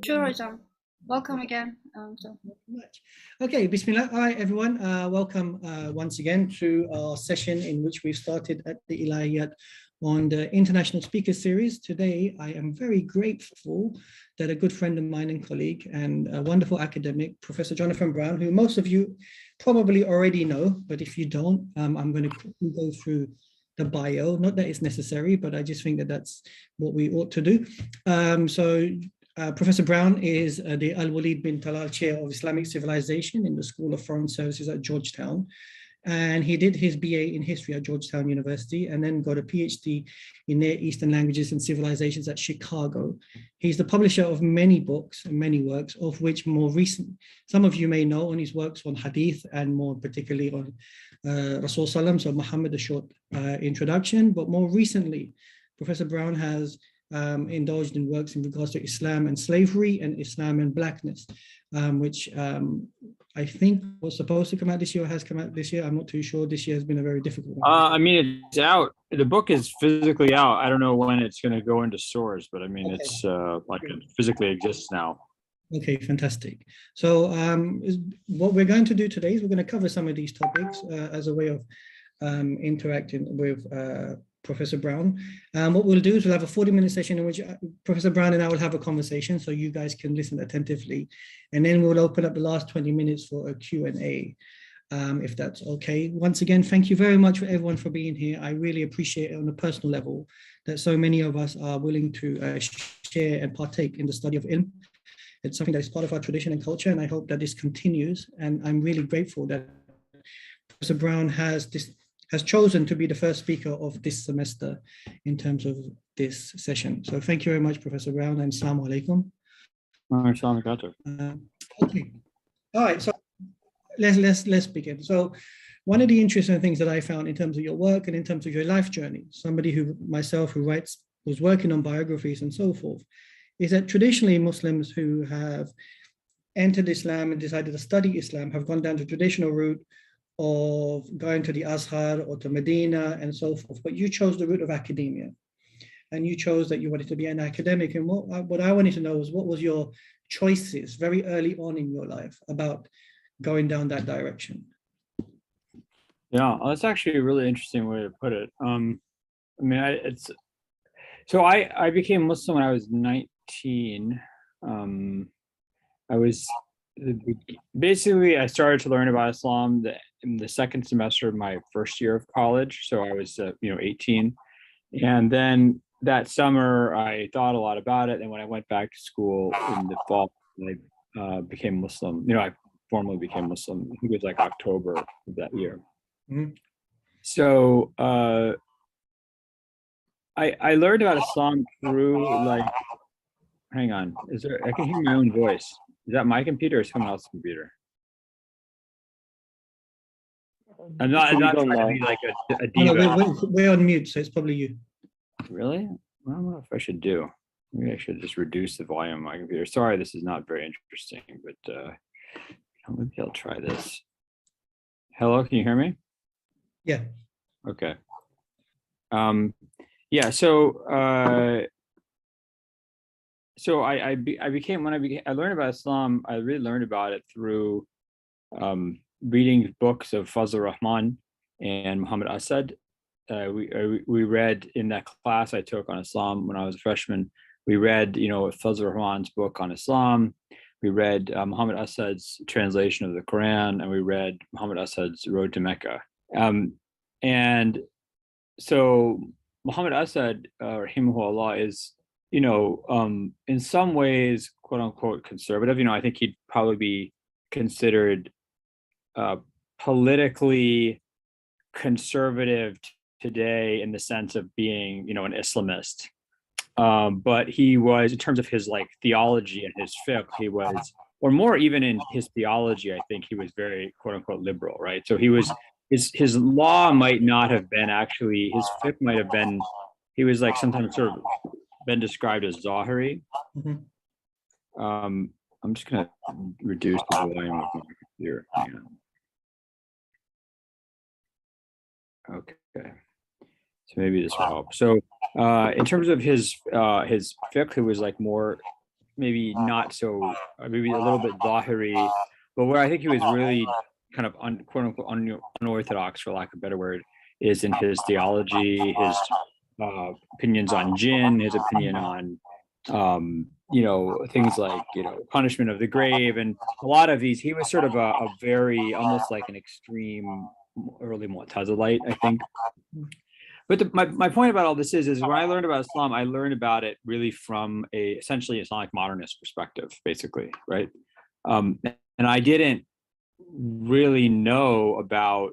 Sure, hocam. Welcome again. Much. Okay, Bismillah. Hi, everyone. Welcome once again to our session in which we started at the İlahiyat on the International Speaker Series. Today, I am very grateful that a good friend of mine and colleague and a wonderful academic, Professor Jonathan Brown, who most of you probably already know, but if you don't, I'm going to quickly go through the bio. Not that it's necessary, but I just think that that's what we ought to do. Professor Brown is the Al-Walid bin Talal Chair of Islamic Civilization in the School of Foreign Services at Georgetown. And he did his BA in history at Georgetown University and then got a PhD in Near Eastern Languages and Civilizations at Chicago. He's the publisher of many books and many works, of which more recent, some of you may know on his works on Hadith and more particularly on Rasul Sallam, so Muhammad, a short introduction. But more recently, Professor Brown has indulged in works in regards to Islam and slavery and Islam and blackness, which I think was supposed to come out this year or has come out this year. I'm not too sure. This year has been a very difficult one. I mean, it's out. The book is physically out. I don't know when it's going to go into stores, but I mean, okay. It's like it physically exists now. Okay, fantastic. So what we're going to do today is we're going to cover some of these topics as a way of interacting with Professor Brown. What we'll do is we'll have a 40-minute session in which Professor Brown and I will have a conversation so you guys can listen attentively. And then we'll open up the last 20 minutes for a Q&A, if that's okay. Once again, thank you very much for everyone for being here. I really appreciate it on a personal level that so many of us are willing to share and partake in the study of ilm. It's something that is part of our tradition and culture, and I hope that this continues. And I'm really grateful that Professor Brown has chosen to be the first speaker of this semester in terms of this session. So thank you very much, Professor Brown, and Assalamu alaikum. Okay. All right, so let's begin. So one of the interesting things that I found in terms of your work and in terms of your life journey, somebody who was working on biographies and so forth, is that traditionally Muslims who have entered Islam and decided to study Islam have gone down the traditional route of going to the Azhar or to Medina and so forth, but you chose the route of academia, and you chose that you wanted to be an academic. And what I wanted to know was what was your choices very early on in your life about going down that direction? Yeah, well, that's actually a really interesting way to put it. I mean, I became Muslim when I was 19. I started to learn about Islam in the second semester of my first year of college. So I was, 18. And then that summer, I thought a lot about it. And when I went back to school in the fall, I became Muslim. I formally became Muslim. I think it was like October of that year. Mm-hmm. So I learned about Islam through hang on, I can hear my own voice. Is that my computer or someone else's computer? I'm not trying to be like a diva. No, we're on mute, so it's probably you. Really? I don't know if I should do. Maybe I should just reduce the volume of my computer. Sorry, this is not very interesting, but maybe I'll try this. Hello, can you hear me? Yeah. Okay. Yeah. So I learned about Islam. I really learned about it through reading books of Fazl Rahman and Muhammad Asad. We read in that class I took on Islam when I was a freshman. We read, Fazl Rahman's book on Islam. We read Muhammad Asad's translation of the Quran, and we read Muhammad Asad's Road to Mecca. And so Muhammad Asad, rahimahullah, is in some ways, quote unquote, conservative. I think he'd probably be considered politically conservative today in the sense of being, an Islamist. But he was, in terms of his theology and his fiqh, he was, or more even in his theology, I think he was very, quote unquote, liberal, right? So he was, his law might not have been actually, his fiqh might have been, he was sometimes sort of been described as Zahiri. Mm-hmm. I'm just going to reduce the volume of my computer. Okay. So maybe this will help. So in terms of his fiqh, it was more maybe not so, maybe a little bit zahiri, but where I think he was really kind of quote unquote unorthodox, for lack of a better word, is in his theology, his opinions on jinn, his opinion on things like punishment of the grave, and a lot of these. He was sort of a very almost like an extreme early Mu'tazilite, I think. But my point about all this is when I learned about Islam, I learned about it really from a essentially Islamic modernist perspective, basically, right? And I didn't really know about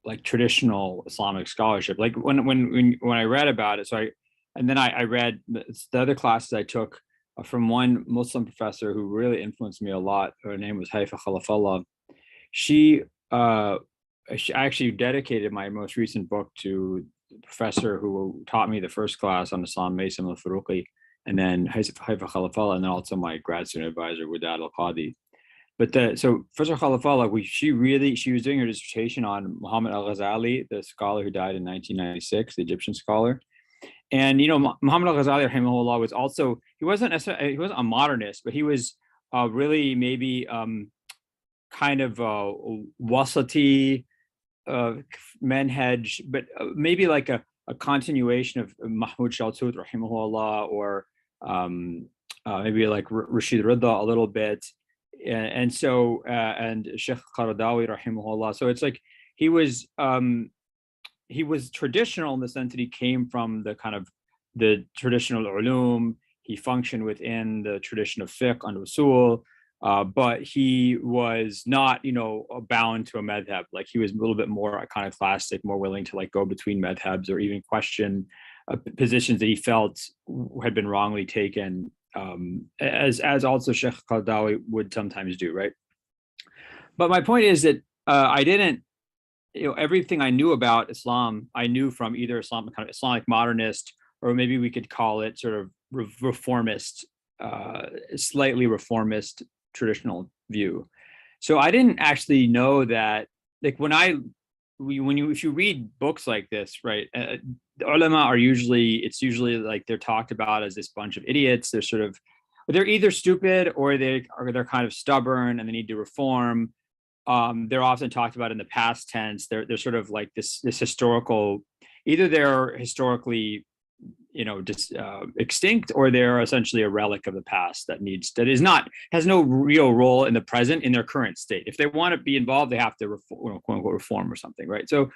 like traditional Islamic scholarship. Like when I read about it, I read the other classes I took from one Muslim professor who really influenced me a lot. Her name was Haifa Khalafallah. I actually dedicated my most recent book to the professor who taught me the first class on Islam, Maysam al-Faruqi, and then Haifa Khalafallah, and then also my grad student advisor, Wadad al-Qadi. But so Professor Khalafallah, she was doing her dissertation on Muhammad al-Ghazali, the scholar who died in 1996, the Egyptian scholar. And Muhammad al-Ghazali, rahimahullah, was also, he wasn't a modernist, but he was really maybe kind of wasati manhaj, but maybe like a continuation of Mahmud Shaltut, rahimahullah, or maybe like Rashid Rida a little bit. And so Sheikh Qaradawi, rahimahullah. So it's like he was traditional in the sense that he came from the kind of the traditional ulum. He functioned within the tradition of fiqh and usul, but he was not, bound to a madhab. Like he was a little bit more iconoclastic, more willing to like go between madhabs or even question positions that he felt had been wrongly taken, as also Sheikh Qaradawi would sometimes do, right? But my point is that I didn't, everything I knew about Islam, I knew from either Islamic modernist, or maybe we could call it sort of reformist, slightly reformist traditional view. So I didn't actually know that, like if you read books like this, right, the ulama it's usually like they're talked about as this bunch of idiots. They're either stupid or they're kind of stubborn and they need to reform. They're often talked about in the past tense. They're sort of like this historical, either they're historically extinct, or they're essentially a relic of the past has no real role in the present in their current state. If they want to be involved, they have to quote unquote reform or something, right? So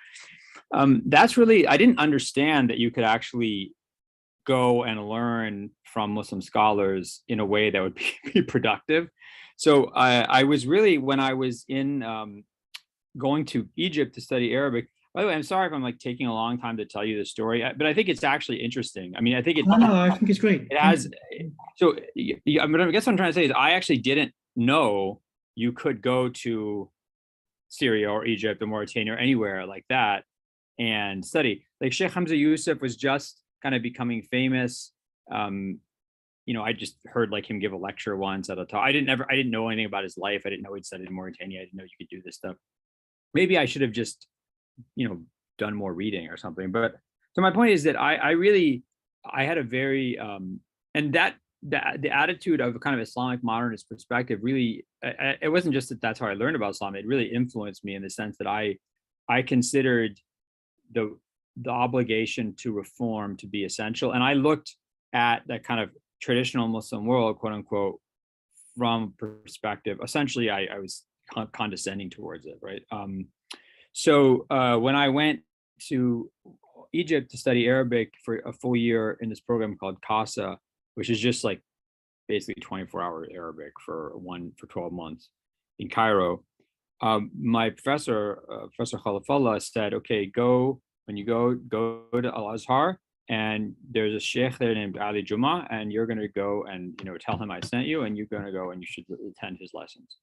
that's really, I didn't understand that you could actually go and learn from Muslim scholars in a way that would be productive. So I was really, when I was in going to Egypt to study Arabic. By the way, I'm sorry if I'm like taking a long time to tell you the story, but I think it's actually interesting. I mean, I think I think it's great. It has. So I guess what I'm trying to say is I actually didn't know you could go to Syria or Egypt or Mauritania or anywhere like that and study. Like Sheikh Hamza Yusuf was just kind of becoming famous. I just heard like him give a lecture once at a talk. I didn't know anything about his life. I didn't know he'd studied in Mauritania. I didn't know you could do this stuff. Maybe I should have just done more reading or something. But so my point is that I had a very and that the attitude of a kind of Islamic modernist perspective really, it wasn't just that that's how I learned about Islam. It really influenced me in the sense that I considered the obligation to reform to be essential, and I looked at that kind of traditional Muslim world, quote unquote, from perspective. Essentially, I was condescending towards it, right? So when I went to Egypt to study Arabic for a full year in this program called CASA, which is just like basically 24-hour Arabic for 12 months in Cairo, my professor, Professor Khalafallah, said, okay, when you go to Al-Azhar, and there's a sheikh there named Ali Juma, and you're going to go and tell him I sent you, and you're going to go and you should attend his lessons.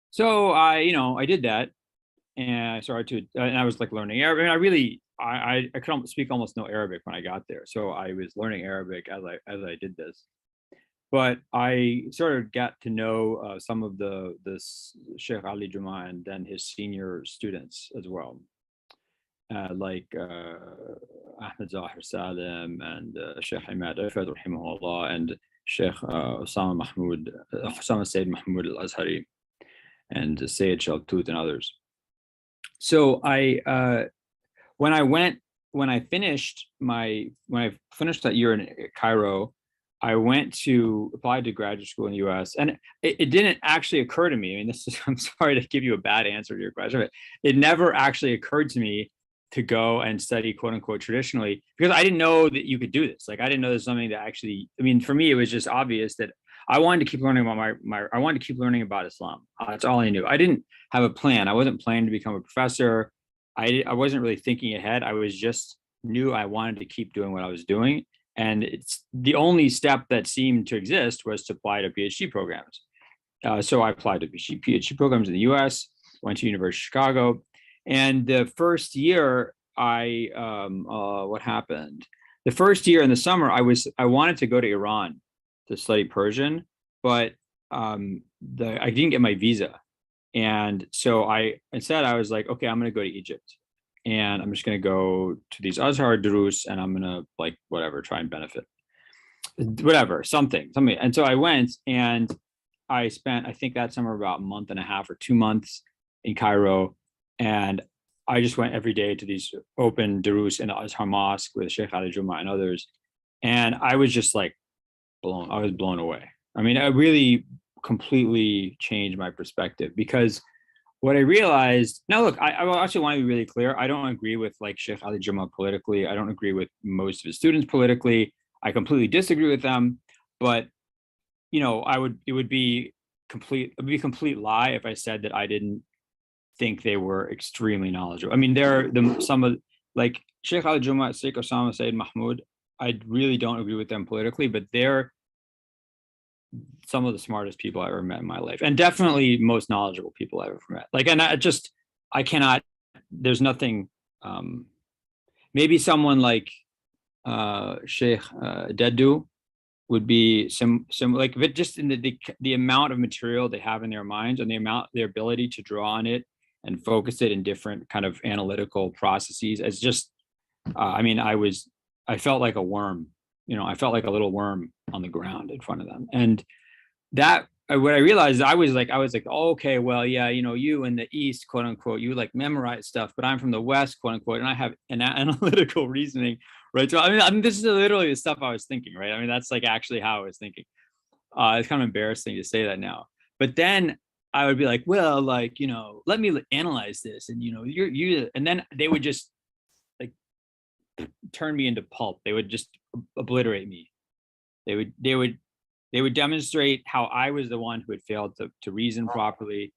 So I did that, and I started to, and I was like learning Arabic. I could speak almost no Arabic when I got there, so I was learning Arabic as I did this. But I sort of got to know some of this Sheikh Ali Juma and then his senior students as well, like Ahmed Zahir Salim and Sheikh Ahmad Afad rahimahullah, and Sheikh Osama Sayyid Mahmoud al-Azhari and Sayyid Shaltut and others. So when I finished that year in Cairo, I went to apply to graduate school in the US, and it didn't actually occur to me. I mean, I'm sorry to give you a bad answer to your question, but it never actually occurred to me to go and study quote unquote traditionally, because I didn't know that you could do this. Like, I didn't know there's something that actually, I mean, for me, it was just obvious that I wanted to keep learning about I wanted to keep learning about Islam. That's all I knew. I didn't have a plan. I wasn't planning to become a professor. I wasn't really thinking ahead. I was just knew I wanted to keep doing what I was doing. And it's the only step that seemed to exist was to apply to PhD programs. So I applied to PhD programs in the US, went to University of Chicago. And the first year what happened? The first year in the summer, I wanted to go to Iran to study Persian, but I didn't get my visa. And so instead I was like, okay, I'm going to go to Egypt, and I'm just going to go to these Azhar durus, and I'm going to like, whatever, try and benefit, whatever, something. And so I went, and I spent, I think that summer, about a month and a half or 2 months in Cairo. And I just went every day to these open durus in the Azhar Mosque with Sheikh Ali Juma and others. And I was just like I was blown away. I mean, I really completely changed my perspective, because what I realized, now look, I actually want to be really clear. I don't agree with like Sheikh Ali Juma politically. I don't agree with most of his students politically. I completely disagree with them. But, you know, it would be a complete lie if I said that I didn't think they were extremely knowledgeable. I mean, some of, like Sheikh Ali Juma, Sheikh Osama Sayyid Mahmoud, I really don't agree with them politically, but they're some of the smartest people I ever met in my life, and definitely most knowledgeable people I ever met. Like, and I cannot, there's nothing, maybe someone like Sheikh Dedu would be some like, but just in the amount of material they have in their minds, and their ability to draw on it and focus it in different kind of analytical processes. It's just, I mean, I felt like a worm, you know, I felt like a little worm on the ground in front of them. And that, what I realized, I was like, oh, okay, well, yeah, you know, you in the East, quote unquote, you like memorize stuff, but I'm from the West, quote unquote, and I have an analytical reasoning, right? So I mean, this is literally the stuff I was thinking, right? I mean, that's like actually how I was thinking. It's kind of embarrassing to say that now, but then I would be like, well, like, you know, let me analyze this, and you know, and then they would just like turn me into pulp. They would just obliterate me. They would demonstrate how I was the one who had failed to reason properly,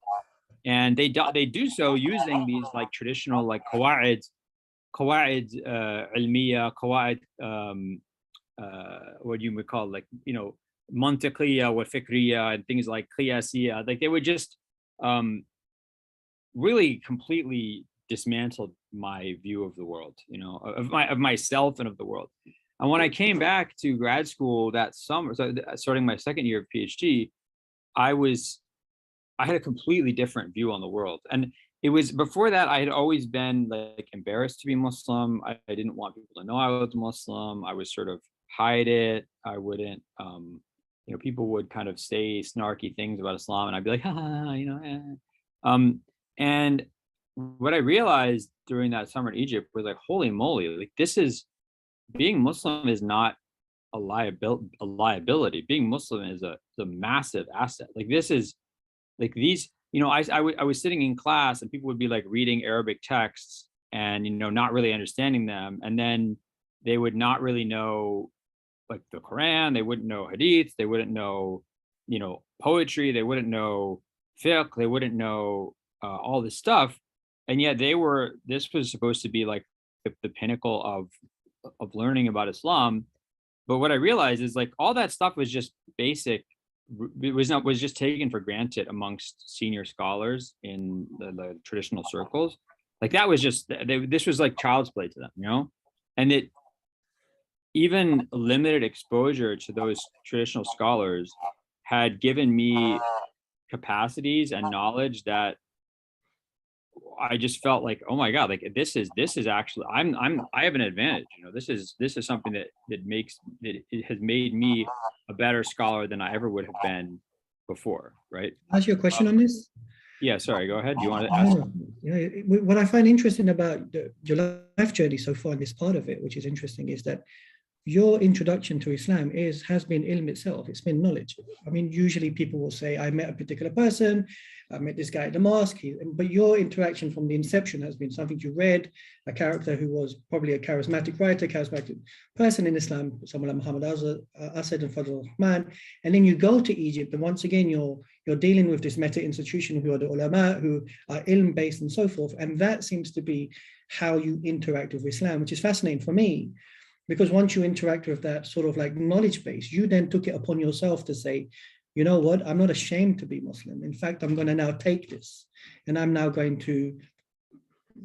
and they do so using these like traditional like qawaid ilmiya, qawaid what you would call, like, you know, mantiqiyya wa fikriyya and things like qiyasiyya. Like, they would just really completely dismantle my view of the world, you know, of myself and of the world. And when I came back to grad school that summer, so starting my second year of PhD, I had a completely different view on the world. And it was before that, I had always been like embarrassed to be Muslim. I didn't want people to know I was Muslim. I would sort of hide it. I wouldn't, you know, people would kind of say snarky things about Islam, and I'd be like, you know, and what I realized during that summer in Egypt was like, holy moly, like being Muslim is not a liability. Being Muslim is a massive asset. Like, this is like these, you know, I was sitting in class, and people would be like reading Arabic texts and, you know, not really understanding them. And then they would not really know like the Quran. They wouldn't know Hadith. They wouldn't know, you know, poetry. They wouldn't know fiqh. They wouldn't know all this stuff. And yet this was supposed to be like the pinnacle of learning about Islam. But what I realized is like all that stuff was just basic. It was just taken for granted amongst senior scholars in the traditional circles. Like, that was just, this was like child's play to them, you know? And it, even limited exposure to those traditional scholars had given me capacities and knowledge that I just felt like, oh my God, like this is actually, I have an advantage. This is something that it has made me a better scholar than I ever would have been before, right? Ask you a question on this. Yeah, sorry, go ahead. Do you want to No, ask? no. Yeah, what I find interesting about your life journey so far, this part of it, which is interesting, is that your introduction to Islam has been ilm itself. It's been knowledge. I mean, usually people will say, I met a particular person, I met this guy at the mosque, but your interaction from the inception has been something you read, a character who was probably a charismatic writer, charismatic person in Islam, someone like Muhammad Asad and Fadl Rahman, and then you go to Egypt, and once again, you're dealing with this meta institution who are the ulama, who are ilm based and so forth, and that seems to be how you interact with Islam, which is fascinating for me. Because once you interact with that sort of like knowledge base, you then took it upon yourself to say, you know what, I'm not ashamed to be Muslim. In fact, I'm going to now take this and I'm now going to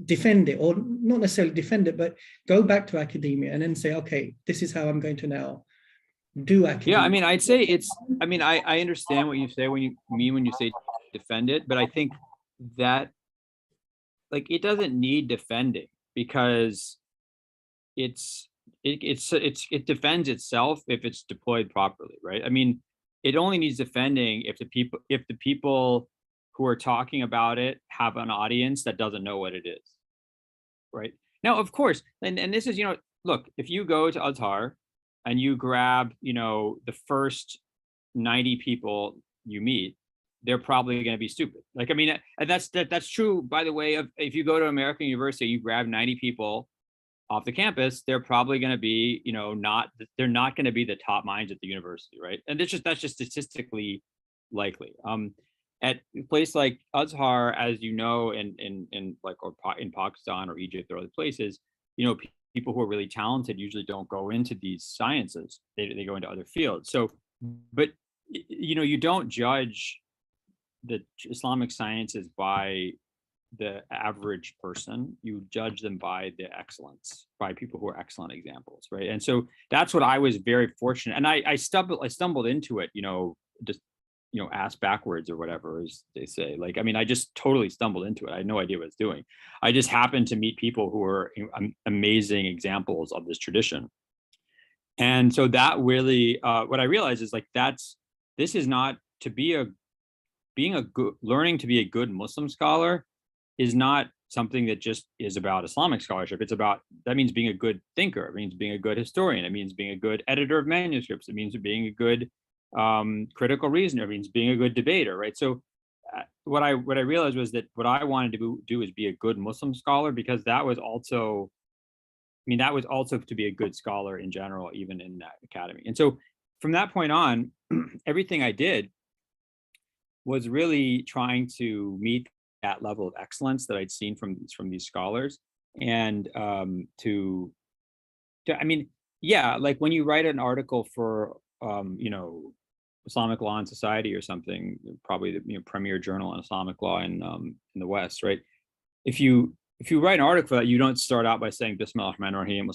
defend it, or not necessarily defend it, but go back to academia and then say, okay, this is how I'm going to now do academia. Yeah, I mean, I'd say I understand what you say when you say defend it, but I think that like it doesn't need defending because it defends itself if it's deployed properly, right? I mean, it only needs defending if the people who are talking about it have an audience that doesn't know what it is, right? Now, of course, and this is, look, if you go to Azhar and you grab, the first 90 people you meet, they're probably going to be stupid. Like, I mean, and that's true, by the way, if you go to American University, you grab 90 people off the campus, they're probably going to be, they're not going to be the top minds at the university, right? And that's just statistically likely. At a place like Azhar, as you know, in Pakistan or Egypt or other places, people who are really talented usually don't go into these sciences; they go into other fields. So, but you don't judge the Islamic sciences by the average person. You judge them by the excellence, by people who are excellent examples, right? And so that's what I was very fortunate, and I stumbled into it, just ass backwards or whatever, as they say. Like, I mean, I just totally stumbled into it. I had no idea what I was doing. I just happened to meet people who were amazing examples of this tradition, and so that really, what I realized is like this is not to be learning to be a good Muslim scholar is not something that just is about Islamic scholarship. That means being a good thinker. It means being a good historian. It means being a good editor of manuscripts. It means being a good critical reasoner. It means being a good debater, right? So what I realized was that what I wanted to do is be a good Muslim scholar, because that was also to be a good scholar in general, even in that academy. And so from that point on, everything I did was really trying to meet that level of excellence that I'd seen from these scholars, and I mean, yeah, like when you write an article for Islamic Law and Society or something, probably the premier journal on Islamic law in the West, right? If you write an article for that, you don't start out by saying Bismillah ar-Rahman ar-Rahim,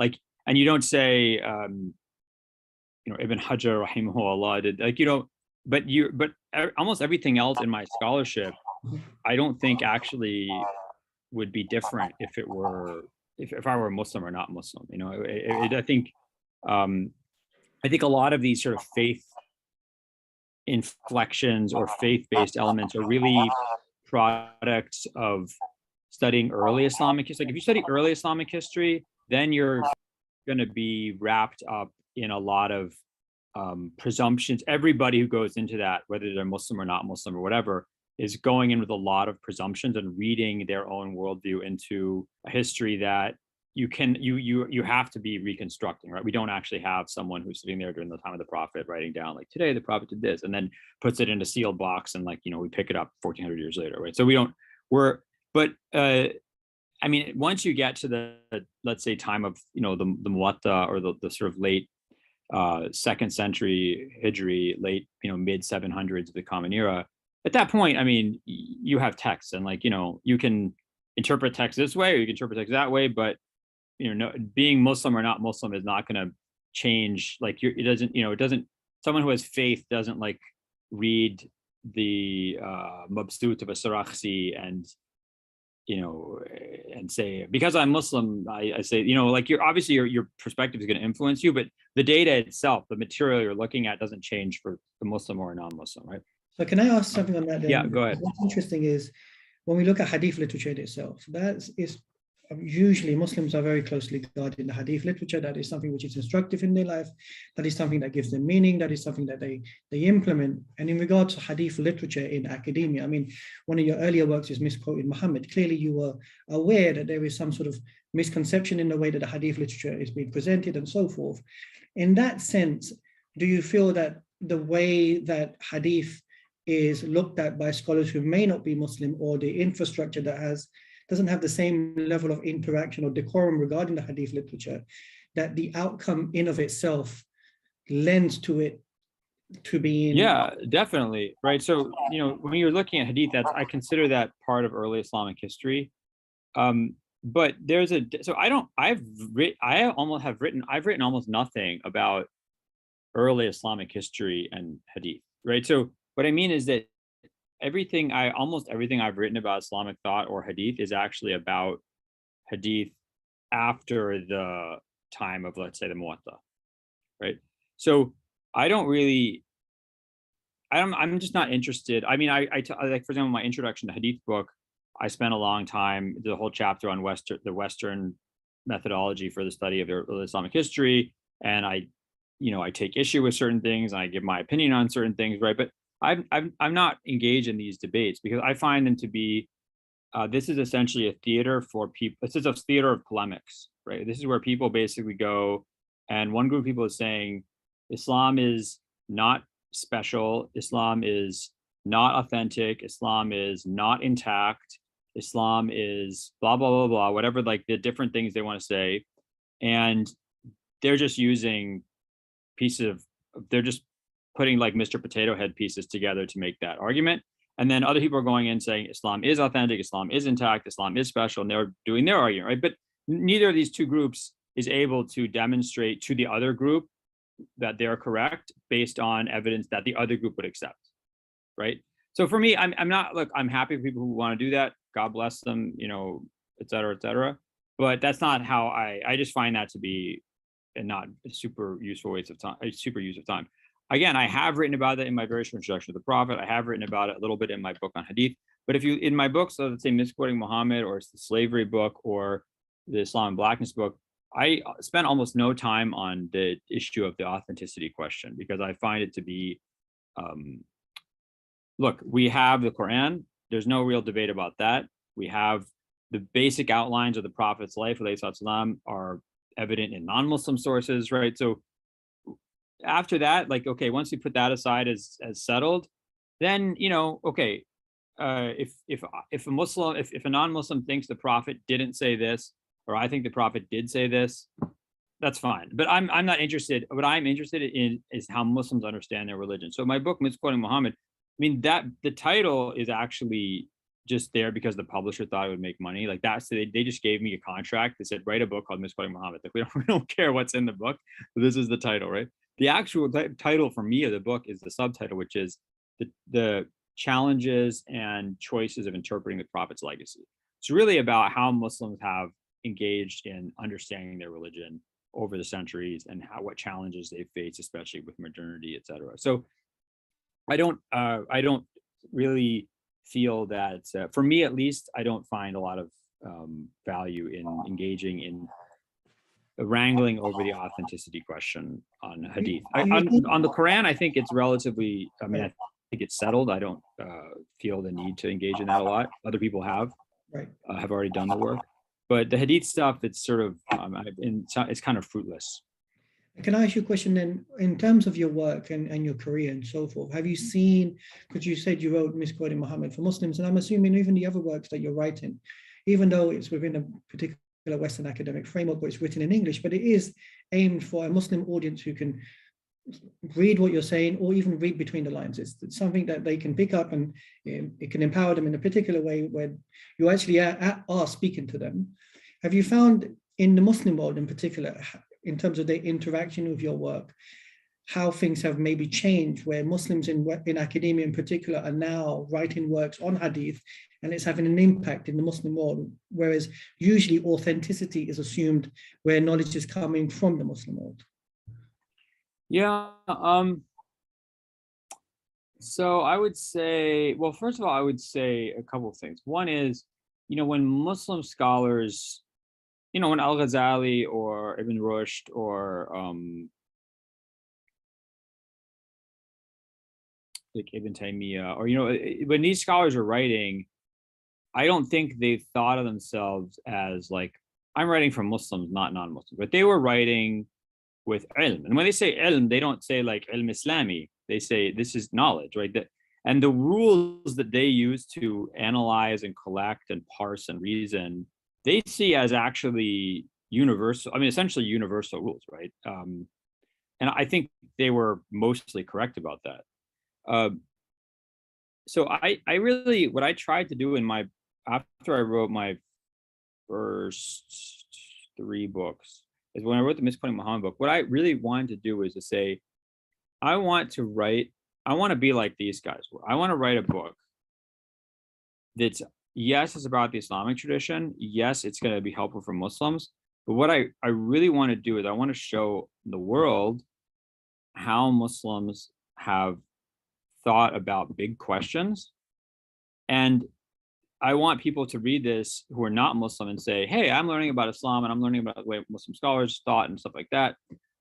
like, and you don't say Ibn Hajar rahimahullah did, like, but almost everything else in my scholarship, I don't think actually would be different if I were Muslim or not Muslim. I think a lot of these sort of faith inflections or faith-based elements are really products of studying early Islamic history. Like if you study early Islamic history, then you're going to be wrapped up in a lot of presumptions. Everybody who goes into that, whether they're Muslim or not Muslim or whatever, is going in with a lot of presumptions and reading their own worldview into a history that you have to be reconstructing, right? We don't actually have someone who's sitting there during the time of the Prophet writing down like, today the Prophet did this, and then puts it in a sealed box and we pick it up 1400 years later, right? So I mean, once you get to the let's say time of the Muwatta, or the sort of late 2nd century Hijri, late mid 700s of the Common Era, at that point, I mean, you have texts, and you can interpret text this way or you can interpret text that way, but being Muslim or not Muslim is not going to change. Like it doesn't someone who has faith doesn't like read the Mabsut of a Sarakhsi and, you know, and say, because I'm Muslim, I say, you know, like obviously your perspective is going to influence you, but the data itself, the material you're looking at doesn't change for a Muslim or a non-Muslim, right? So can I ask something on that then? Yeah, go ahead. What's interesting is when we look at Hadith literature itself, that is usually Muslims are very closely guarding the Hadith literature. That is something which is instructive in their life. That is something that gives them meaning. That is something that they implement. And in regards to Hadith literature in academia, I mean, one of your earlier works is misquoting Muhammad. Clearly, you were aware that there is some sort of misconception in the way that the Hadith literature is being presented and so forth. In that sense, do you feel that the way that Hadith is looked at by scholars who may not be Muslim, or the infrastructure that doesn't have the same level of interaction or decorum regarding the Hadith literature, that the outcome in of itself lends to it to being? Yeah, definitely, right? So, you know, when you're looking at Hadith, I consider that part of early Islamic history. But there's I've written almost nothing about early Islamic history and Hadith, right? So what I mean is that almost everything I've written about Islamic thought or Hadith is actually about Hadith after the time of, let's say, the Muwatta, right? So I'm just not interested. I mean, like, for example, my introduction to Hadith book, I spent a long time, the whole chapter on the Western methodology for the study of early Islamic history. And I take issue with certain things and I give my opinion on certain things, right? But I'm not engaged in these debates because I find them to be, this is essentially a theater for people. This is a theater of polemics, right? This is where people basically go, and one group of people is saying Islam is not special, Islam is not authentic, Islam is not intact, Islam is blah, blah, blah, blah, whatever, like the different things they want to say. And they're just using they're just putting like Mr. Potato Head pieces together to make that argument. And then other people are going in saying Islam is authentic, Islam is intact, Islam is special, and they're doing their argument, right? But neither of these two groups is able to demonstrate to the other group that they're correct based on evidence that the other group would accept, right? So for me, I'm happy for people who want to do that. God bless them, you know, et cetera, et cetera. But that's not how I just find that to be not a super useful use of time. Again, I have written about it in my very short introduction to the Prophet. I have written about it a little bit in my book on Hadith. But in my books, so let's say Misquoting Muhammad, or it's the slavery book, or the Islam and Blackness book, I spent almost no time on the issue of the authenticity question, because I find it to be, look, we have the Quran. There's no real debate about that. We have the basic outlines of the Prophet's life, alayhi salam, are evident in non-Muslim sources, right? So after that, like, okay, once you put that aside as settled, then, you know, okay, if a non-Muslim thinks the Prophet didn't say this, or I think the Prophet did say this, that's fine. But I'm not interested. What I'm interested in is how Muslims understand their religion. So my book, Misquoting Muhammad, I mean, that the title is actually just there because the publisher thought it would make money. Like that, so they just gave me a contract. They said, write a book called Misquoting Muhammad. Like we don't care what's in the book. This is the title, right? The actual title for me of the book is the subtitle, which is the challenges and choices of interpreting the Prophet's legacy. It's really about how Muslims have engaged in understanding their religion over the centuries and what challenges they face, especially with modernity, et cetera. So I don't really feel that, for me at least, I don't find a lot of value in engaging in wrangling over the authenticity question on Hadith. On the Quran, I think it's relatively, I mean, I think it's settled. I don't feel the need to engage in that a lot. Other people have already done the work. But the Hadith stuff, it's sort of, it's kind of fruitless. Can I ask you a question then, in terms of your work and your career and so forth, have you seen, because you said you wrote Misquoting Muhammad for Muslims, and I'm assuming even the other works that you're writing, even though it's within a particular Western academic framework where it's written in English, but it is aimed for a Muslim audience who can read what you're saying or even read between the lines. It's something that they can pick up, and it can empower them in a particular way where you actually are speaking to them. Have you found in the Muslim world in particular, in terms of their interaction with your work, how things have maybe changed, where Muslims in academia in particular are now writing works on Hadith, and it's having an impact in the Muslim world, whereas usually authenticity is assumed where knowledge is coming from the Muslim world. Yeah. So I would say, well, first of all, I would say a couple of things. One is, when Muslim scholars, when Al-Ghazali or Ibn Rushd or like Ibn Taymiyyah, or, when these scholars are writing, I don't think they thought of themselves as like, I'm writing for Muslims, not non-Muslims, but they were writing with ilm. And when they say ilm, they don't say like ilm Islami. They say this is knowledge, right? And the rules that they use to analyze and collect and parse and reason, they see as actually universal, essentially universal rules, right? And I think they were mostly correct about that. So I really, what I tried to do after I wrote my first 3 books, is when I wrote the Misquoting Muhammad book, what I really wanted to do is to say, I want to be like these guys were. I want to write a book that's, yes, it's about the Islamic tradition. Yes, it's going to be helpful for Muslims. But what I really want to do is I want to show the world how Muslims have thought about big questions. And I want people to read this who are not Muslim and say, hey, I'm learning about Islam and I'm learning about the way Muslim scholars thought and stuff like that.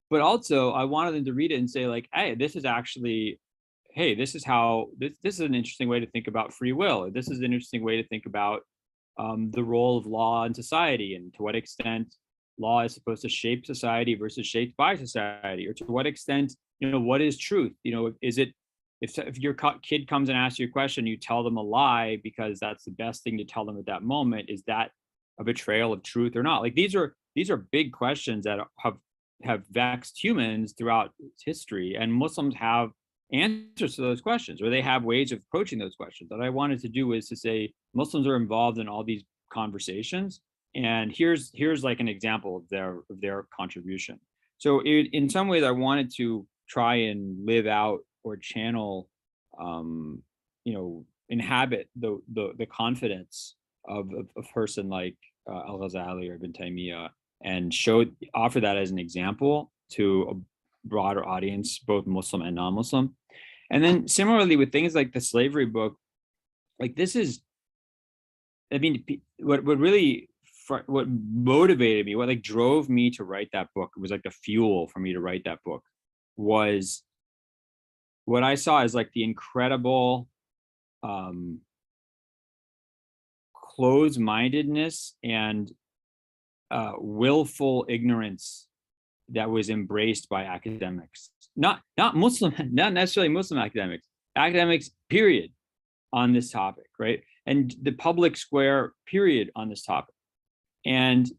But also I wanted them to read it and say like, hey, this is actually, this is an interesting way to think about free will. This is an interesting way to think about the role of law in society, and to what extent law is supposed to shape society versus shaped by society, or to what extent, what is truth? Is it, if your kid comes and asks you a question, you tell them a lie because that's the best thing to tell them at that moment, is that a betrayal of truth or not? Like these are big questions that have vexed humans throughout history, and Muslims have answers to those questions, or they have ways of approaching those questions. What I wanted to do is to say Muslims are involved in all these conversations, and here's like an example of their contribution. So in some ways I wanted to try and live out or channel, inhabit the confidence of a person like Al-Ghazali or Ibn Taymiyyah, and offer that as an example to a broader audience, both Muslim and non-Muslim. And then similarly with things like the slavery book, like this is, what motivated me, what like drove me to write that book, it was like the fuel for me to write that book, was what I saw as like the incredible closed-mindedness and willful ignorance that was embraced by academics, not Muslim, not necessarily Muslim academics, period, on this topic, right? And the public square, period, on this topic. And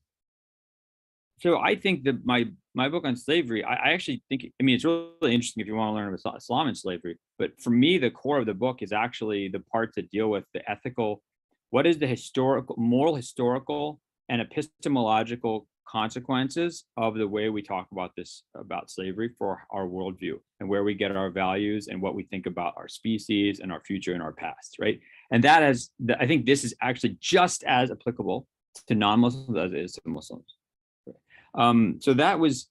so I think that my book on slavery, I actually think, it's really interesting if you want to learn about Islam and slavery, but for me, the core of the book is actually the parts that deal with the ethical, what is the moral, historical, and epistemological consequences of the way we talk about slavery for our worldview, and where we get our values and what we think about our species and our future and our past, right? And I think this is actually just as applicable to non-Muslims as it is to Muslims. So that was,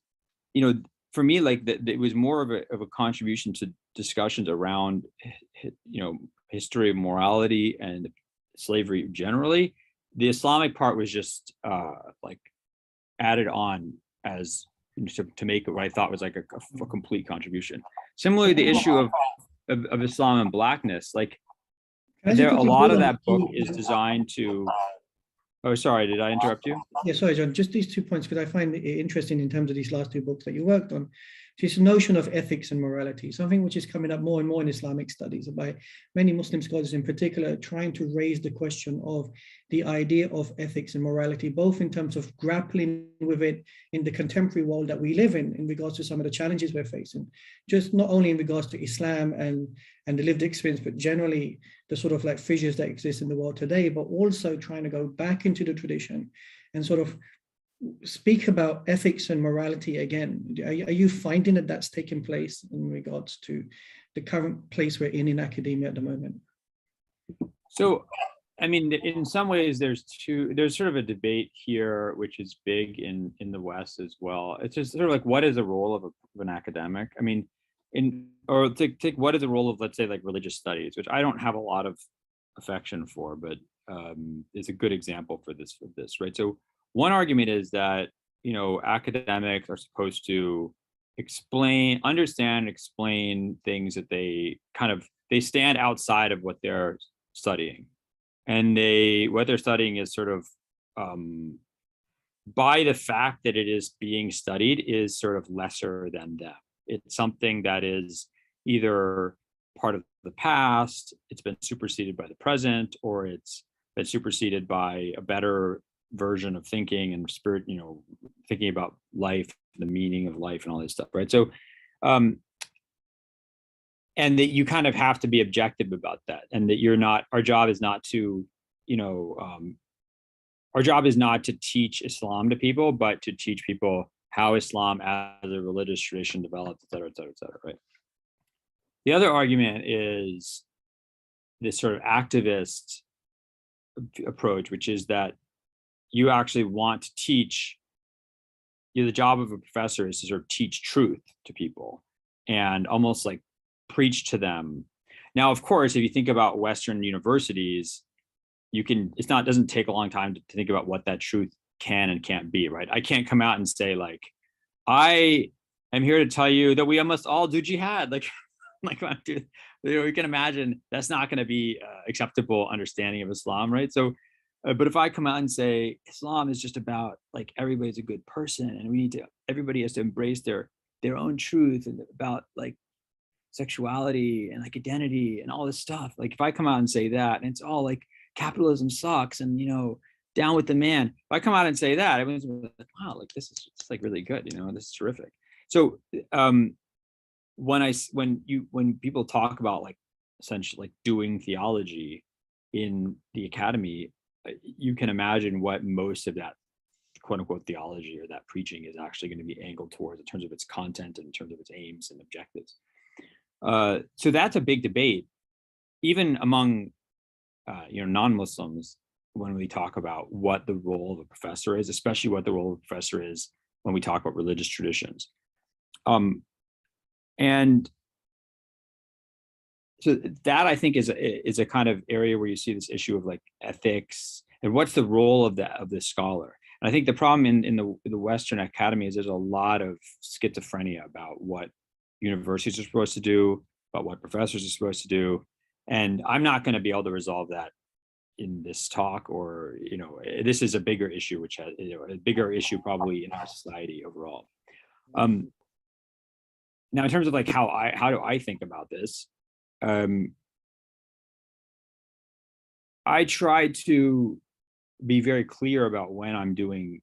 for me, like it was more of a contribution to discussions around, history of morality and slavery generally. The Islamic part was just like added on as to make what I thought was like a complete contribution. Similarly, the issue of Islam and blackness, like a lot of that book is designed to. Oh, sorry, did I interrupt you? Yeah, sorry, John, just these 2 points, because I find it interesting in terms of these last 2 books that you worked on. This notion of ethics and morality, something which is coming up more and more in Islamic studies by many Muslim scholars in particular, trying to raise the question of the idea of ethics and morality, both in terms of grappling with it in the contemporary world that we live in regards to some of the challenges we're facing, just not only in regards to Islam and the lived experience, but generally the sort of like fissures that exist in the world today, but also trying to go back into the tradition and sort of speak about ethics and morality again. Are you finding that that's taking place in regards to the current place we're in academia at the moment? So, I mean, in some ways, there's sort of a debate here, which is big in the West as well. It's just sort of like, what is the role of an academic? I mean, or take what is the role of, let's say, like religious studies, which I don't have a lot of affection for, but is a good example for this, right? So one argument is that, you know, academics are supposed to understand, explain things that they stand outside of what they're studying, and what they're studying is sort of by the fact that it is being studied is sort of lesser than them. It's something that is either part of the past, it's been superseded by the present, or it's been superseded by a better version of thinking and spirit, you know, thinking about life, the meaning of life and all this stuff, right? So and that you kind of have to be objective about that, and that our job is not to, you know, our job is not to teach Islam to people, but to teach people how Islam as a religious tradition developed, et cetera, et cetera, et cetera, right? The other argument is this sort of activist approach, which is that you actually want to teach, the job of a professor is to sort of teach truth to people and almost like preach to them. Now, of course, if you think about Western universities, it doesn't take a long time to think about what that truth can and can't be, right? I can't come out and say like, I am here to tell you that we must all do jihad. Like you can imagine that's not going to be acceptable understanding of Islam, right? So, but if I come out and say Islam is just about like everybody's a good person and everybody has to embrace their own truth and about like sexuality and like identity and all this stuff. Like if I come out and say that, and it's all like capitalism sucks and, you know, down with the man. If I come out and say that, everyone's like, wow, like it's like really good, you know, this is terrific. So when people talk about like essentially like doing theology in the academy, you can imagine what most of that quote unquote theology or that preaching is actually going to be angled towards in terms of its content and in terms of its aims and objectives. So that's a big debate, even among non-Muslims, when we talk about what the role of a professor is, especially what the role of a professor is when we talk about religious traditions. And so that I think is a kind of area where you see this issue of like ethics and what's the role of the scholar. And I think the problem in the Western academy is there's a lot of schizophrenia about what universities are supposed to do, about what professors are supposed to do. And I'm not going to be able to resolve that in this talk, or, you know, this is a bigger issue, which has, you know, a bigger issue probably in our society overall. Now, in terms of like how do I think about this? I try to be very clear about when I'm doing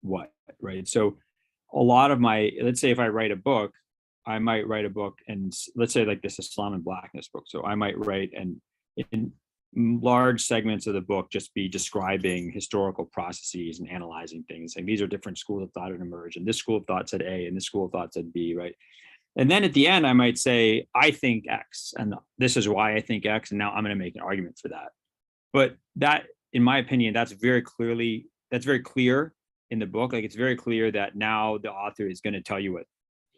what, right? So a lot of let's say if I write a book, I might write a book, and let's say like this Islam and blackness book. So I might write, and in large segments of the book just be describing historical processes and analyzing things, saying these are different schools of thought that emerge, and this school of thought said A and this school of thought said B, right? And then at the end I might say I think X and this is why I think X, and now I'm going to make an argument for that. But that, in my opinion, that's very clear in the book. Like it's very clear that now the author is going to tell you what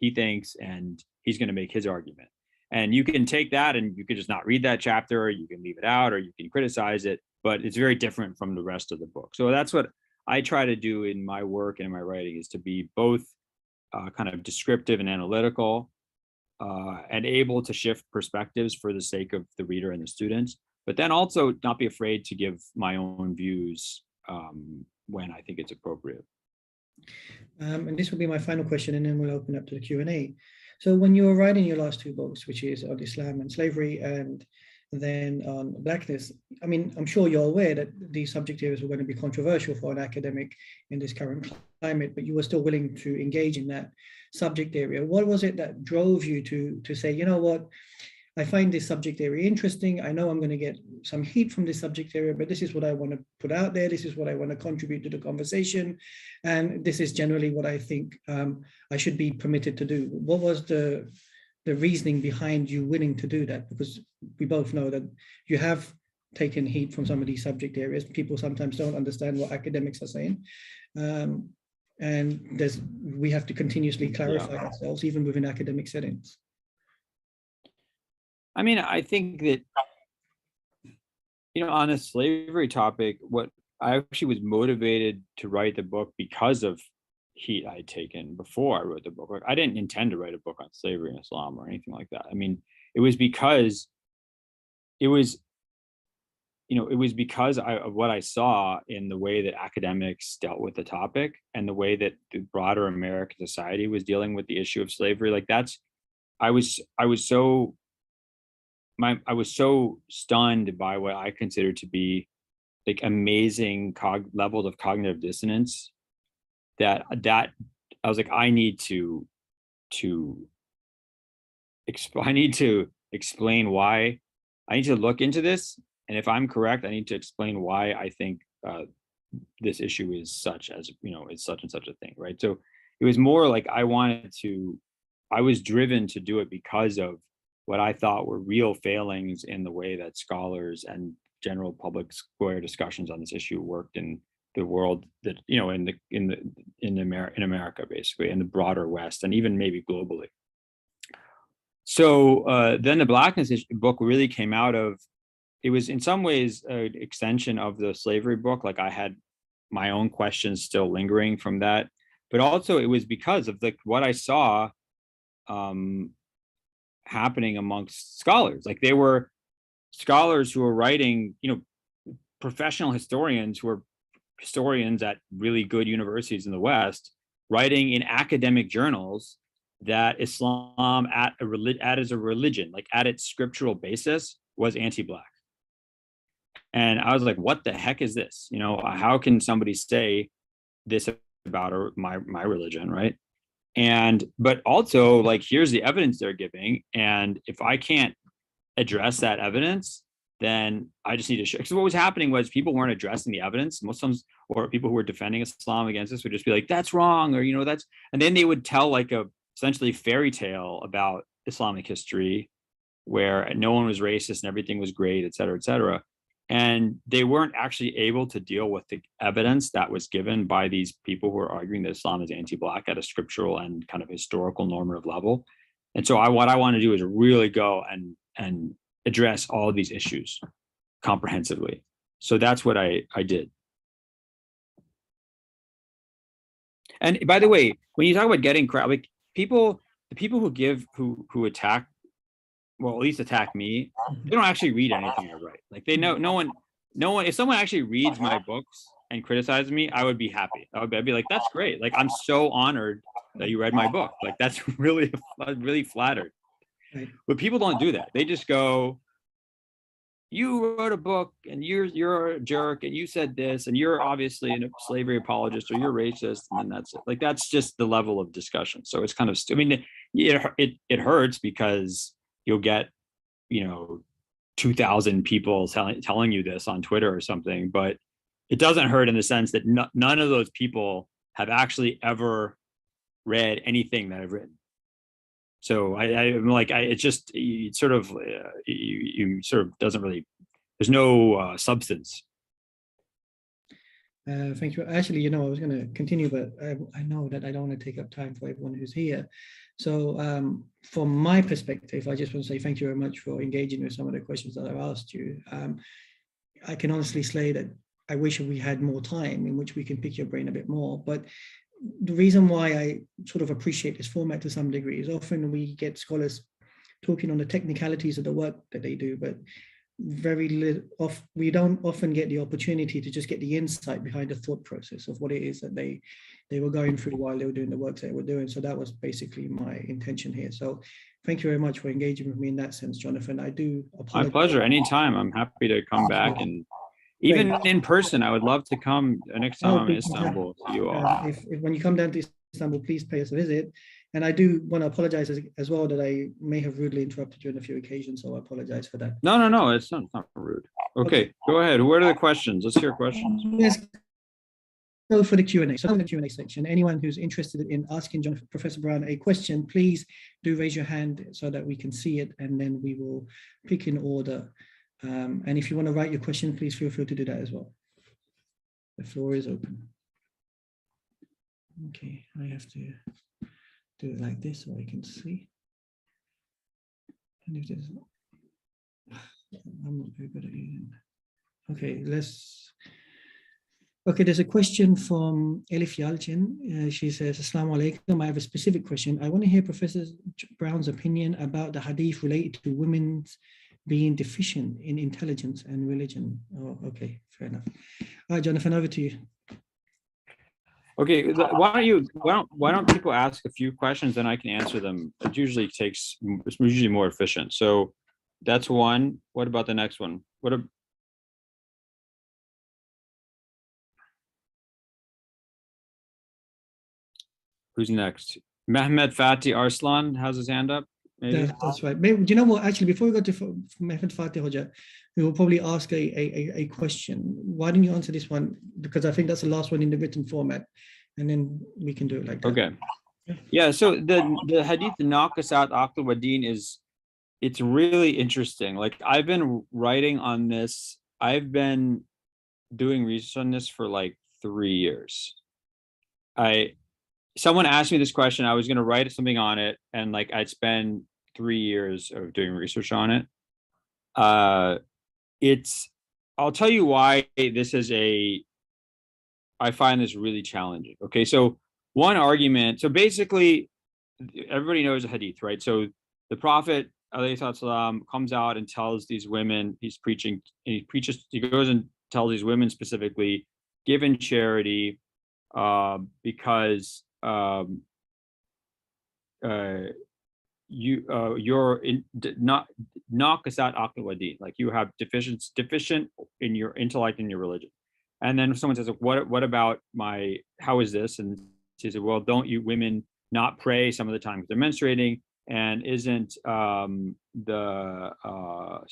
he thinks and he's going to make his argument. And you can take that and you can just not read that chapter, or you can leave it out, or you can criticize it, but it's very different from the rest of the book. So that's what I try to do in my work and in my writing, is to be both kind of descriptive and analytical, and able to shift perspectives for the sake of the reader and the students, but then also not be afraid to give my own views when I think it's appropriate. And this will be my final question, and then we'll open up to the Q&A. So when you were writing your last two books, which is on Islam and slavery, and then on blackness, I mean, I'm sure you're aware that these subject areas were going to be controversial for an academic in this current climate, but you were still willing to engage in that subject area. What was it that drove you to say, you know what, I find this subject area interesting. I know I'm going to get some heat from this subject area, but this is what I want to put out there. This is what I want to contribute to the conversation. And this is generally what I think I should be permitted to do. What was the reasoning behind you willing to do that? Because we both know that you have taken heat from some of these subject areas. People sometimes don't understand what academics are saying. And we have to continuously clarify ourselves, even within academic settings. I mean, I think that, on a slavery topic, what I actually was motivated to write the book because of heat I'd taken before I wrote the book. Like, I didn't intend to write a book on slavery in Islam or anything like that. I mean, it was because of what I saw in the way that academics dealt with the topic and the way that the broader American society was dealing with the issue of slavery. Like I was so stunned by what I consider to be like amazing levels of cognitive dissonance that I was like, I need to explain why. I need to look into this, and if I'm correct, I need to explain why I think this issue is such as it's such and such a thing, right? So it was more like I was driven to do it because of what I thought were real failings in the way that scholars and general public square discussions on this issue worked in the world, that in America, basically, in the broader West, and even maybe globally. So then the blackness book really came out of, it was in some ways an extension of the slavery book. Like I had my own questions still lingering from that, but also it was because of what I saw happening amongst scholars. Like they were scholars who were writing, professional historians who were historians at really good universities in the West, writing in academic journals that Islam as a religion, like at its scriptural basis, was anti-Black. And I was like, what the heck is this? How can somebody say this about my religion, right? But also, like, here's the evidence they're giving, and if I can't address that evidence, then I just need to show. Because what was happening was people weren't addressing the evidence. Muslims or people who were defending Islam against this would just be like, that's wrong, or and then they would tell like a essentially fairy tale about Islamic history where no one was racist and everything was great, et cetera, et cetera. And they weren't actually able to deal with the evidence that was given by these people who are arguing that Islam is anti-Black at a scriptural and kind of historical normative level. And so what I want to do is really go and address all of these issues comprehensively. So that's what I did. And by the way, when you talk about getting crowd, like the people who attack, well, at least attack me, they don't actually read anything I write. Like they know no one, if someone actually reads my books and criticizes me, I would be happy. I'd be like, that's great. Like, I'm so honored that you read my book. Like, that's really flattered. Right. But people don't do that. They just go, you wrote a book and you're a jerk and you said this and you're obviously a slavery apologist or you're racist, and then that's it. Like, that's just the level of discussion. So it's kind of, I mean, it hurts because you'll get, 2,000 people telling you this on Twitter or something, but it doesn't hurt in the sense that none of those people have actually ever read anything that I've written. So I'm like, it sort of doesn't really, there's no substance. Thank you. Actually, I was going to continue, but I know that I don't want to take up time for everyone who's here. So from my perspective, I just want to say thank you very much for engaging with some of the questions that I've asked you. I can honestly say that I wish we had more time in which we can pick your brain a bit more. But the reason why I sort of appreciate this format to some degree is often we get scholars talking on the technicalities of the work that they do, but we don't often get the opportunity to just get the insight behind the thought process of what it is that they were going through while they were doing the work that they were doing. So that was basically my intention here. So thank you very much for engaging with me in that sense, Jonathan. I do apologize. My pleasure. Anytime. I'm happy to come back, and even in person, I would love to come next time I'm in Istanbul to you all. If when you come down to Istanbul, please pay us a visit. And I do want to apologize as well that I may have rudely interrupted you on a few occasions, so I apologize for that. No, it's not rude. Okay, go ahead. What are the questions? Let's hear questions. Let's go for the Q&A. So in the Q&A section, anyone who's interested in asking Professor Brown a question, please do raise your hand so that we can see it, and then we will pick in order. And if you want to write your question, please feel free to do that as well. The floor is open. Okay, I have to do it like this so I can see. And if there's, I'm not very good at using. Okay, okay, there's a question from Elif Yalcin. She says, Assalamu alaikum. I have a specific question. I want to hear Professor Brown's opinion about the hadith related to women's being deficient in intelligence and religion. Oh, okay, fair enough. All right, Jonathan, over to you. Okay, why don't people ask a few questions, then I can answer them. It's usually more efficient. So that's one. What about the next one? Who's next? Mehmet Fatih Arslan has his hand up. Maybe? That's right. Maybe, do you know what? Actually, before we go to Mehmet Fatih Hoja, we will probably ask a question. Why don't you answer this one? Because I think that's the last one in the written format, and then we can do it like that. Okay. Yeah. So the Hadith Naqasat Aql wa Din it's really interesting. Like, I've been writing on this. I've been doing research on this for like 3 years. Someone asked me this question. I was going to write something on it, and like I'd spend 3 years of doing research on it. I'll tell you why this is I find this really challenging. Okay, so one argument. So basically, everybody knows a hadith, right? So the Prophet ﷺ comes out and tells these women, he goes and tells these women specifically, give in charity, because you're not kasat aql wa din, like you have deficient in your intellect and your religion. And then someone says, what about how is this? And she said, well, don't you women not pray some of the time because they're menstruating? And isn't so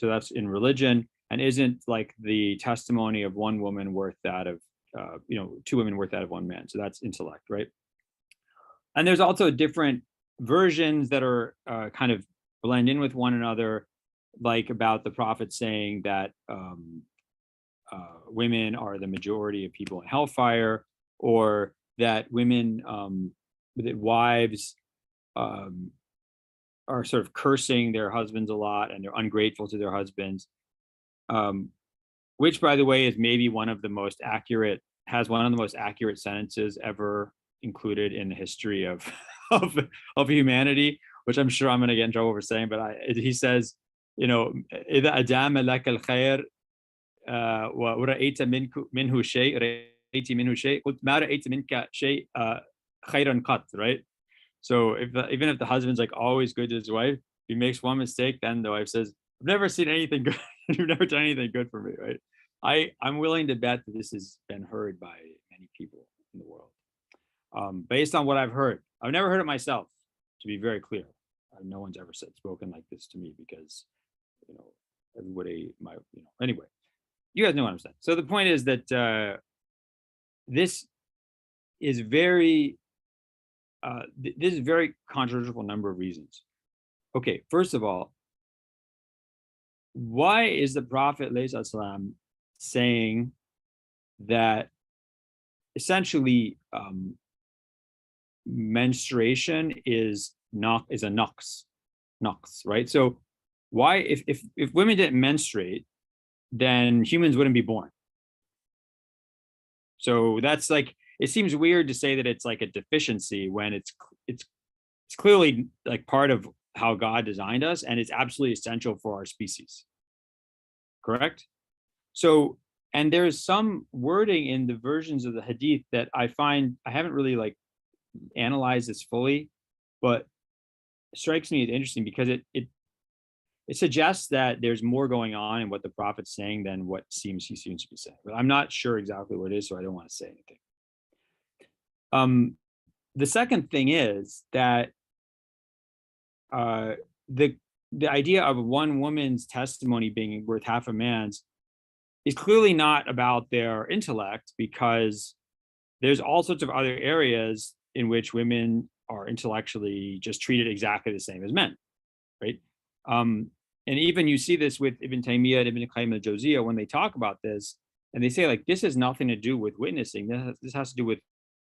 that's in religion, and isn't like the testimony of one woman worth that of 2 women worth that of one man? So that's intellect, right? And there's also different versions that are kind of blend in with one another, like about the Prophet saying that women are the majority of people in hellfire, or that women, that wives are sort of cursing their husbands a lot and they're ungrateful to their husbands, which, by the way, is maybe one of the most accurate sentences ever included in the history of humanity, which I'm sure I'm going to get in trouble for saying, but he says, إذا أدام لك الخير ورأيت منه شيء رأيت منه شيء قلت ما رأيت منك شيء خيرا قط, right? So even if the husband's like always good to his wife, if he makes one mistake, then the wife says, I've never seen anything good. You've never done anything good for me, right? I'm willing to bet that this has been heard by many people in the world. Based on what I've heard. I've never heard it myself, to be very clear. No one's ever spoken like this to me because, everybody might, anyway, you guys know what I'm saying. So the point is that this is very controversial for a number of reasons. Okay, first of all, why is the Prophet ﷺ saying that essentially menstruation is a naqs, right? So why, if women didn't menstruate, then humans wouldn't be born. So that's like, it seems weird to say that it's like a deficiency when it's clearly like part of how God designed us, and it's absolutely essential for our species. Correct? So, and there's some wording in the versions of the hadith that I haven't really like analyzed this fully, but it strikes me as interesting because it suggests that there's more going on in what the Prophet's saying than what he seems to be saying. But I'm not sure exactly what it is, so I don't want to say anything. The second thing is that the idea of one woman's testimony being worth half a man's is clearly not about their intellect, because there's all sorts of other areas in which women are intellectually just treated exactly the same as men, right? And even you see this with Ibn Taymiyyah and Ibn Qayyim al-Jawziyah when they talk about this, and they say, like, this has nothing to do with witnessing. This has to do with,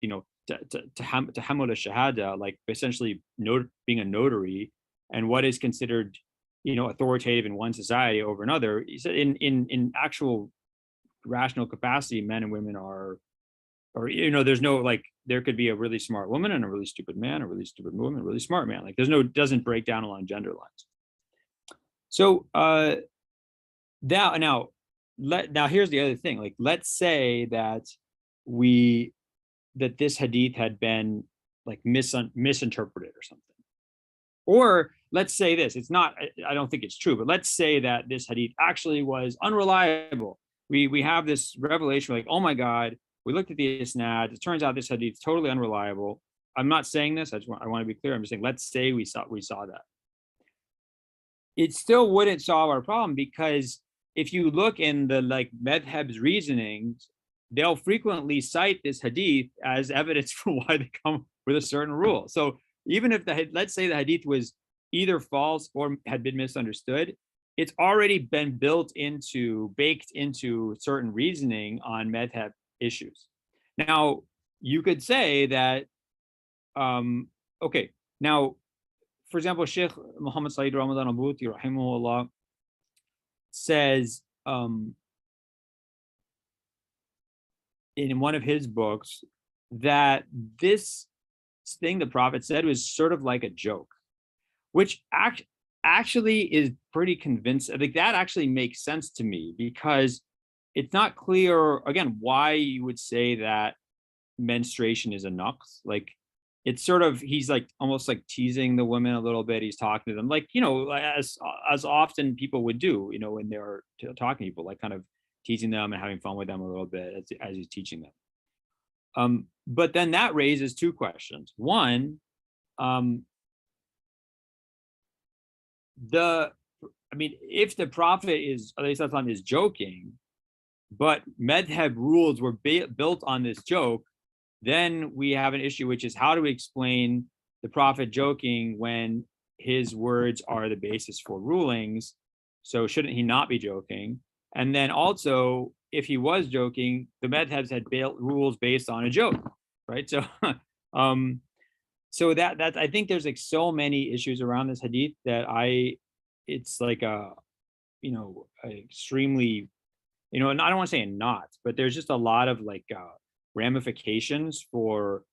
tahammul al-shahada, like essentially being a notary, and what is considered, authoritative in one society over another. He said in actual rational capacity, men and women are, or there's no, like, there could be a really smart woman and a really stupid man, a really stupid woman, a really smart man. Like, doesn't break down along gender lines. So now here's the other thing. Like, let's say that this hadith had been like misinterpreted or something. Or let's say this, it's not, I don't think it's true, but let's say that this hadith actually was unreliable. We have this revelation, like, oh my God, we looked at the isnad, it turns out this hadith is totally unreliable. I'm not saying this, I want to be clear. I'm just saying, let's say we saw that. It still wouldn't solve our problem, because if you look in the madhab's reasonings, they'll frequently cite this hadith as evidence for why they come with a certain rule. So even if let's say the hadith was either false or had been misunderstood, it's already been baked into certain reasoning on madhab issues. Now, you could say that, okay, now, for example, Sheikh Muhammad Saeed Ramadan Abuti, rahimahullah, says in one of his books that this thing the Prophet said was sort of like a joke, which actually is pretty convincing. Like, that actually makes sense to me, because it's not clear, again, why you would say that menstruation is a naqs. Like, it's sort of, he's like almost like teasing the women a little bit. He's talking to them like, as often people would do, when they're talking to people, like kind of teasing them and having fun with them a little bit as he's teaching them. But then that raises two questions. One, if the Prophet is joking, but madhab rules were built on this joke, then we have an issue, which is, how do we explain the Prophet joking when his words are the basis for rulings? So shouldn't he not be joking? And then also, if he was joking, the madhabs had rules based on a joke, right? So, so that I think there's like so many issues around this hadith that it's like extremely, and I don't want to say a knot, but there's just a lot of ramifications for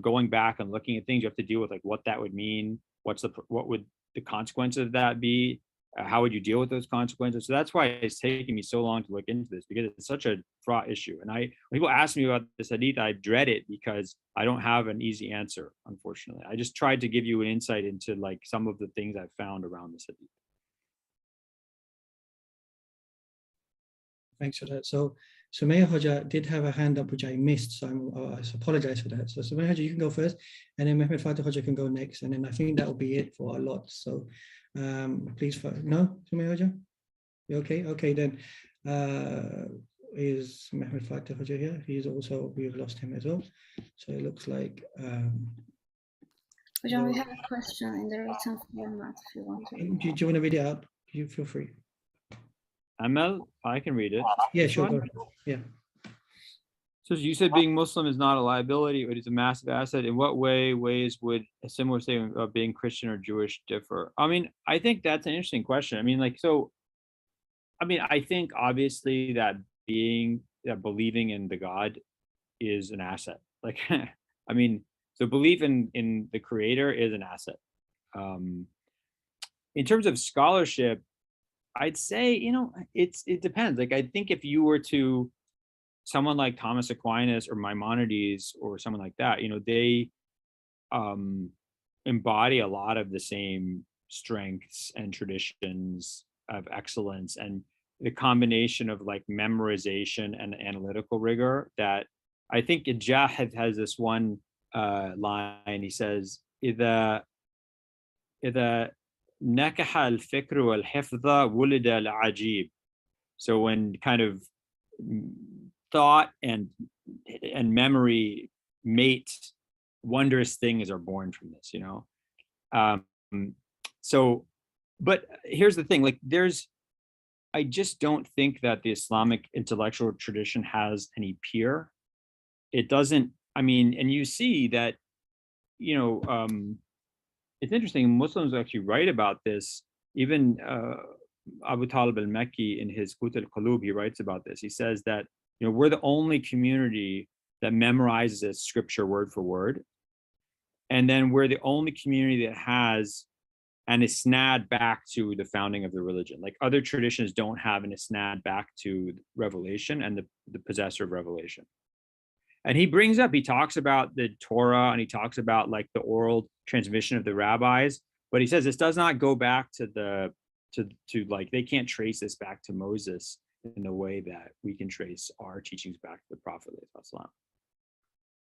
going back and looking at things. You have to deal with like what that would mean, what would the consequences of that be, how would you deal with those consequences. So that's why it's taking me so long to look into this, because it's such a fraught issue. And when people ask me about this hadith, I dread it, because I don't have an easy answer, unfortunately. I just tried to give you an insight into like some of the things I've found around this hadith. Thanks for that. So Sumaya Hoja did have a hand up, which I missed, so I apologize for that. So Sumaya Hoja, you can go first, and then Mehmet Fatih Hoja can go next, and then I think that will be it for a lot. So please, no, Sumaya Hoja? You okay? Okay, then is Mehmet Fatih Hoja here? We've lost him as well. So it looks like... Hocam, we have a question in the written format if you want to. Do you want to read it out? You feel free. Amel, I can read it. Yeah, sure. Go ahead. Yeah. So you said being Muslim is not a liability, it is a massive asset. In what ways would a similar statement about being Christian or Jewish differ? I mean, I think that's an interesting question. I mean, I think obviously that believing in the God is an asset. Like, I mean, so belief in the Creator is an asset. In terms of scholarship, I'd say, it depends. Like, I think if you were to someone like Thomas Aquinas or Maimonides or someone like that, they embody a lot of the same strengths and traditions of excellence, and the combination of like memorization and analytical rigor that I think Jahid has this one line. He says, إذا نكح الفكر والحفظ ولد العجيب. So when kind of thought and memory mate, wondrous things are born from this, you know. So, but here's the thing, like I just don't think that the Islamic intellectual tradition has any peer. It doesn't, I mean, and you see that, you know, it's interesting, Muslims actually write about this. Even Abu Talib al-Makki in his Qut al-Qulub, he writes about this. He says that, you know, we're the only community that memorizes scripture word for word. And then we're the only community that has an isnad back to the founding of the religion. Like other traditions don't have an isnad back to revelation and the possessor of revelation. And he brings up, he talks about the Torah and he talks about like the oral transmission of the rabbis, but he says this does not go back to like, they can't trace this back to Moses in the way that we can trace our teachings back to the Prophet.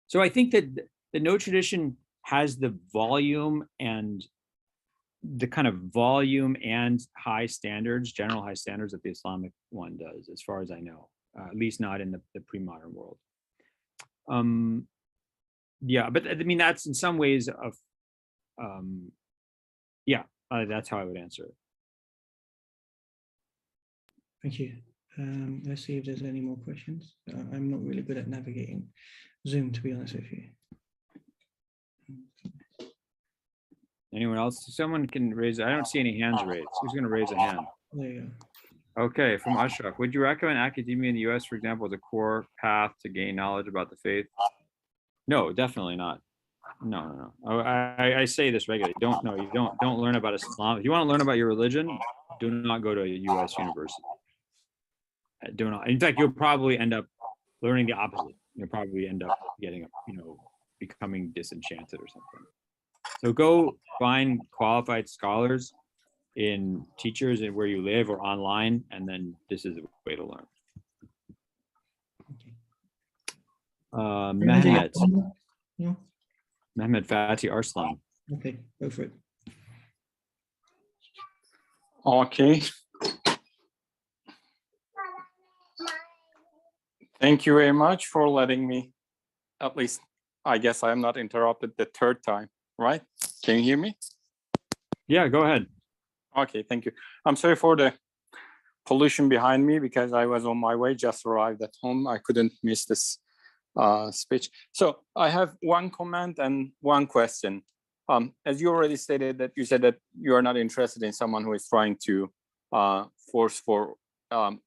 So I think that no tradition has the volume and the kind of volume and high standards, general high standards that the Islamic one does, as far as I know, at least not in the pre-modern world. Yeah, but I mean, that's in some ways of, that's how I would answer it. Thank you. Let's see if there's any more questions. I'm not really good at navigating Zoom, to be honest with you. Anyone else? Someone can raise, I don't see any hands raised. Who's going to raise a hand? There you go. Okay, from Ashraf. Would you recommend academia in the US, for example, as a core path to gain knowledge about the faith? No, definitely not. No. I say this regularly. Don't learn about Islam. If you want to learn about your religion, do not go to a US university. Do not. In fact, you'll probably end up learning the opposite. You'll probably end up getting, becoming disenchanted or something. So go find qualified scholars in teachers and where you live or online, and then this is the way to learn. Mehmet Fatih Arslan. Okay, go for it. Okay. Thank you very much for letting me, at least, I guess I'm not interrupted the third time, right? Can you hear me? Yeah, go ahead. Okay, thank you. I'm sorry for the pollution behind me because I was on my way, just arrived at home. I couldn't miss this speech. So I have one comment and one question. As you already stated that you said that you are not interested in someone who is trying to force for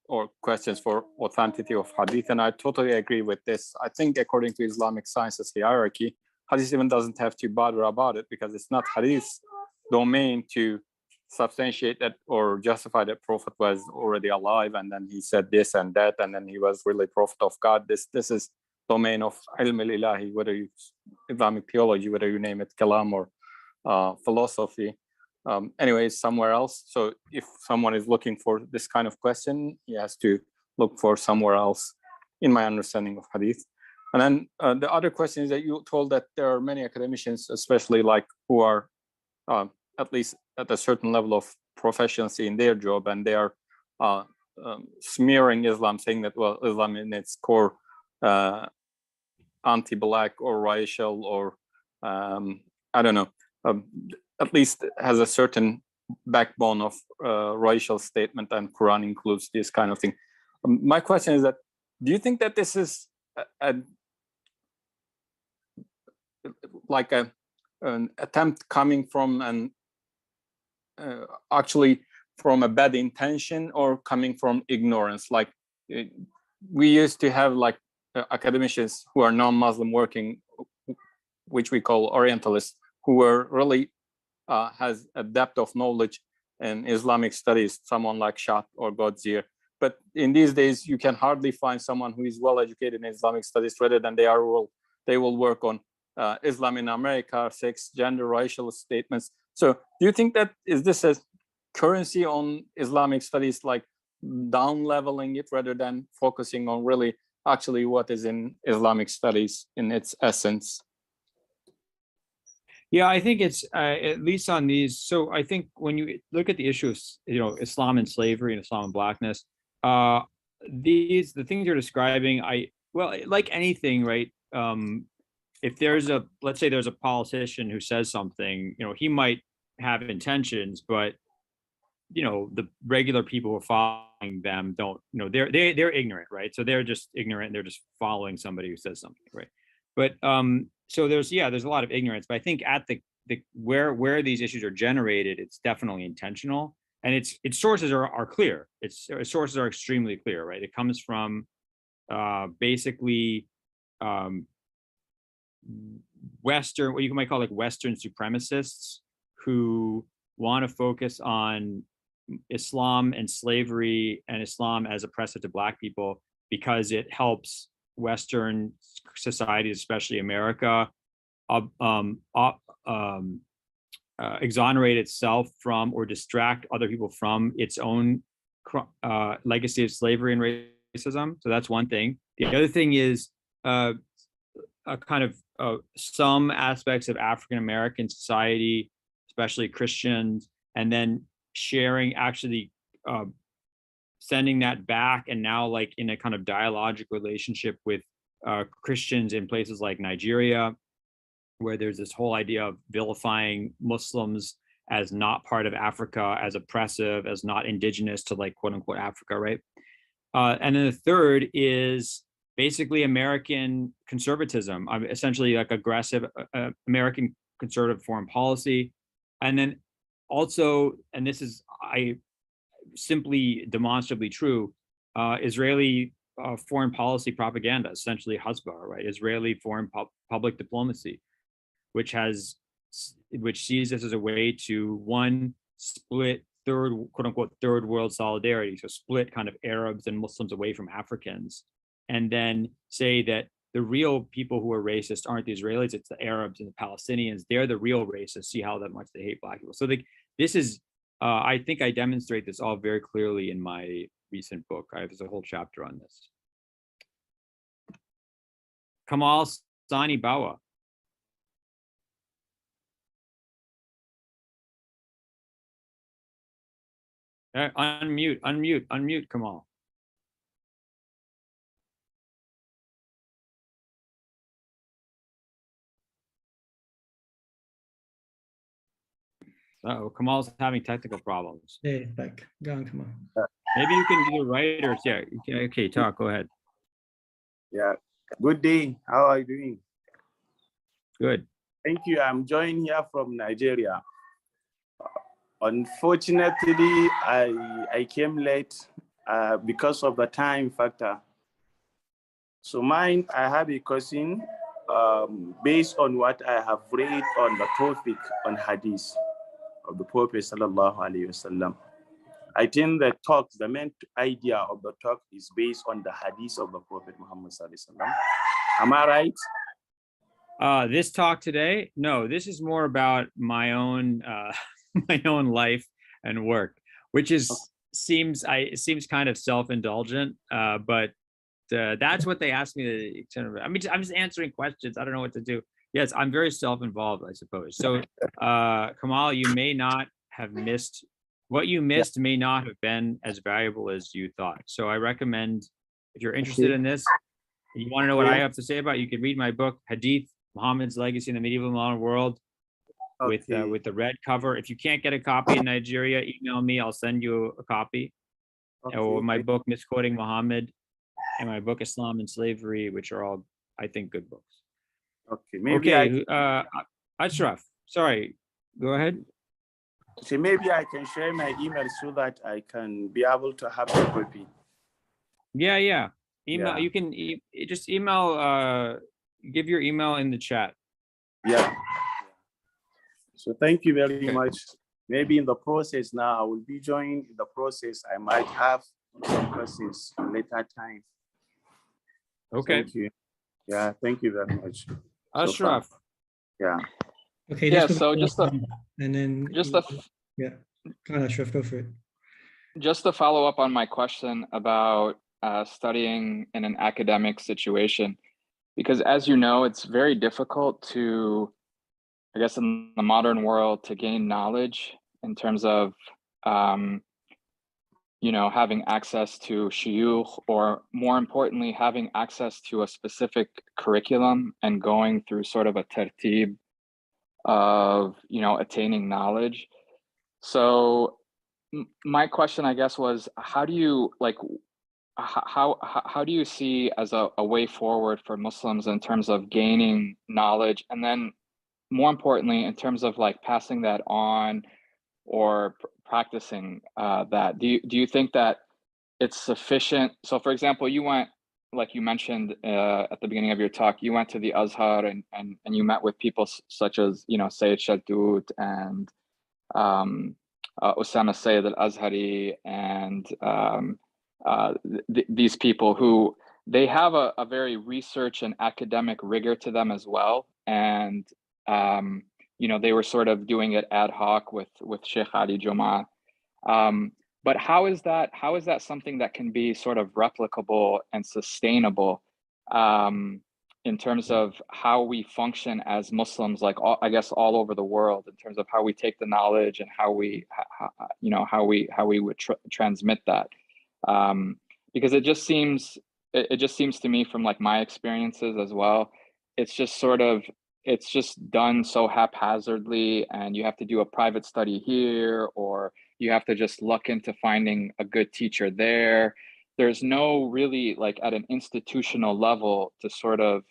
or questions for authenticity of Hadith, and I totally agree with this. I think according to Islamic sciences hierarchy, Hadith even doesn't have to bother about it because it's not Hadith's domain to substantiate that or justify that Prophet was already alive and then he said this and that and then he was really Prophet of God. This is domain of ilm al-ilahi, whether you Islamic theology, whether you name it kalam or philosophy. Anyway, somewhere else. So if someone is looking for this kind of question, he has to look for somewhere else, in my understanding of Hadith. And then the other question is that you told that there are many academicians, especially like who are at least at a certain level of proficiency in their job, and they are smearing Islam, saying that, well, Islam in its core anti-black or racial or I don't know, at least has a certain backbone of racial statement, and Quran includes this kind of thing. My question is that, do you think that this is like an attempt coming from an actually from a bad intention or coming from ignorance? Like we used to have like academicians who are non-Muslim working, which we call Orientalists, who were really has a depth of knowledge in Islamic studies, someone like Shah or Godzier. But in these days, you can hardly find someone who is well educated in Islamic studies, rather than they will work on Islam in America, sex, gender, racial statements. So do you think that is this a currency on Islamic studies, like down leveling it rather than focusing on really actually what is in Islamic studies in its essence? Yeah, I think it's at least on these. So I think when you look at the issue of Islam and slavery and Islam and blackness, the things you're describing, like anything, right? If there's let's say there's a politician who says something, he might have intentions, but the regular people who are following them don't, they're ignorant, right? So they're just ignorant and they're just following somebody who says something, right? But so there's a lot of ignorance, but I think at the where these issues are generated, it's definitely intentional, and its sources are clear. Its sources are extremely clear, right? It comes from basically Western, what you might call like Western supremacists, who want to focus on Islam and slavery and Islam as oppressive to Black people because it helps Western societies, especially America, exonerate itself from or distract other people from its own legacy of slavery and racism. So that's one thing. The other thing is a kind of some aspects of African American society, especially Christians, and then sharing, actually sending that back, and now like in a kind of dialogic relationship with Christians in places like Nigeria, where there's this whole idea of vilifying Muslims as not part of Africa, as oppressive, as not indigenous to like quote unquote Africa, right? And then the third is basically American conservatism, essentially like aggressive American conservative foreign policy. And then also, and this is simply demonstrably true, Israeli foreign policy propaganda, essentially Hasbara, right? Israeli foreign public diplomacy, which sees this as a way to, one, split quote unquote third world solidarity, so split kind of Arabs and Muslims away from Africans, and then say that the real people who are racist aren't the Israelis, it's the Arabs and the Palestinians. They're the real racists. See how that much they hate Black people. So this is, I think I demonstrate this all very clearly in my recent book. There's a whole chapter on this. Kamal Sani Bawa. Unmute, Kamal. Kamal's having technical problems. Yeah, back. Go on, Kamal. Maybe you can either write or okay, talk. Go ahead. Yeah. Good day. How are you doing? Good. Thank you. I'm joining here from Nigeria. Unfortunately, I came late because of the time factor. So I have a question based on what I have read on the topic on Hadith of the Prophet sallallahu alaihi wasallam. I think the main idea of the talk is based on the Hadith of the Prophet Muhammad sallallahu alaihi wasallam. Am I right? This talk today? No, this is more about my own my own life and work, which seems kind of self-indulgent, but that's what they asked me to. I mean, I'm just answering questions. I don't know what to do. Yes, I'm very self-involved, I suppose. So, Kamal, you may not have missed what you missed. May not have been as valuable as you thought. So, I recommend, if you're interested in this, and you want to know what I have to say about it, you can read my book, Hadith: Muhammad's Legacy in the Medieval Modern World, with the red cover. If you can't get a copy in Nigeria, email me. I'll send you a copy. Or my book, Misquoting Muhammad, and my book, Islam and Slavery, which are all, I think, good books. Okay, maybe Ashraf, sorry, go ahead. So maybe I can share my email so that I can be able to have a copy. Yeah. Email. Yeah. You can just email. Give your email in the chat. Yeah. So thank you very much. Maybe in the process now, I will be joining the process. I might have some questions later time. Okay. Thank you. Yeah, thank you very much. Ashraf. Yeah. Okay. Yeah. So just and then yeah. Come on, Ashraf, go for it. Just to follow up on my question about studying in an academic situation, because as you know, it's very difficult to I guess in the modern world to gain knowledge in terms of, you know, having access to shuyukh, or more importantly, having access to a specific curriculum and going through sort of a tertib of, you know, attaining knowledge. So my question, I guess, was how do you how do you see as a way forward for Muslims in terms of gaining knowledge, and then more importantly in terms of like passing that on or practicing that? Do you think that it's sufficient? So for example, you went, like you mentioned at the beginning of your talk, you went to the Azhar and you met with people such as, you know, Sayyid Shaltut and Osama Sayyid al-Azhari and these people who they have a very research and academic rigor to them as well. And you know, they were sort of doing it ad hoc with Sheikh Ali Juma. But how is that something that can be sort of replicable and sustainable in terms of how we function as Muslims, like I guess all over the world, in terms of how we take the knowledge and how we would transmit that? Because it just seems to me from like my experiences as well, it's just done so haphazardly, and you have to do a private study here, or you have to just look into finding a good teacher there. There's no really like at an institutional level to sort of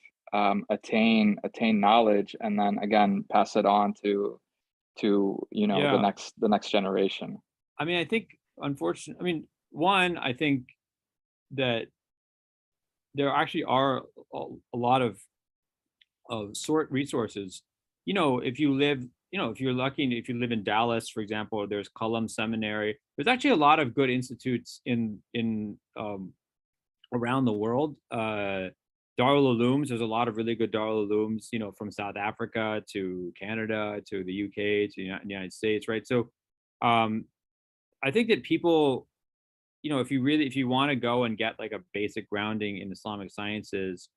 attain knowledge and then again pass it on to you know the next generation. I mean, I think unfortunately, I mean, one, I think that there actually are a lot of sort resources. You know, if you live, you know, if you're lucky, if you live in Dallas, for example, there's Qalam Seminary. There's actually a lot of good institutes in around the world. Darul Ulooms, there's a lot of really good Darul Ulooms, you know, from South Africa to Canada to the UK to the United States, right? So I think that people, you know, if you want to go and get like a basic grounding in Islamic sciences,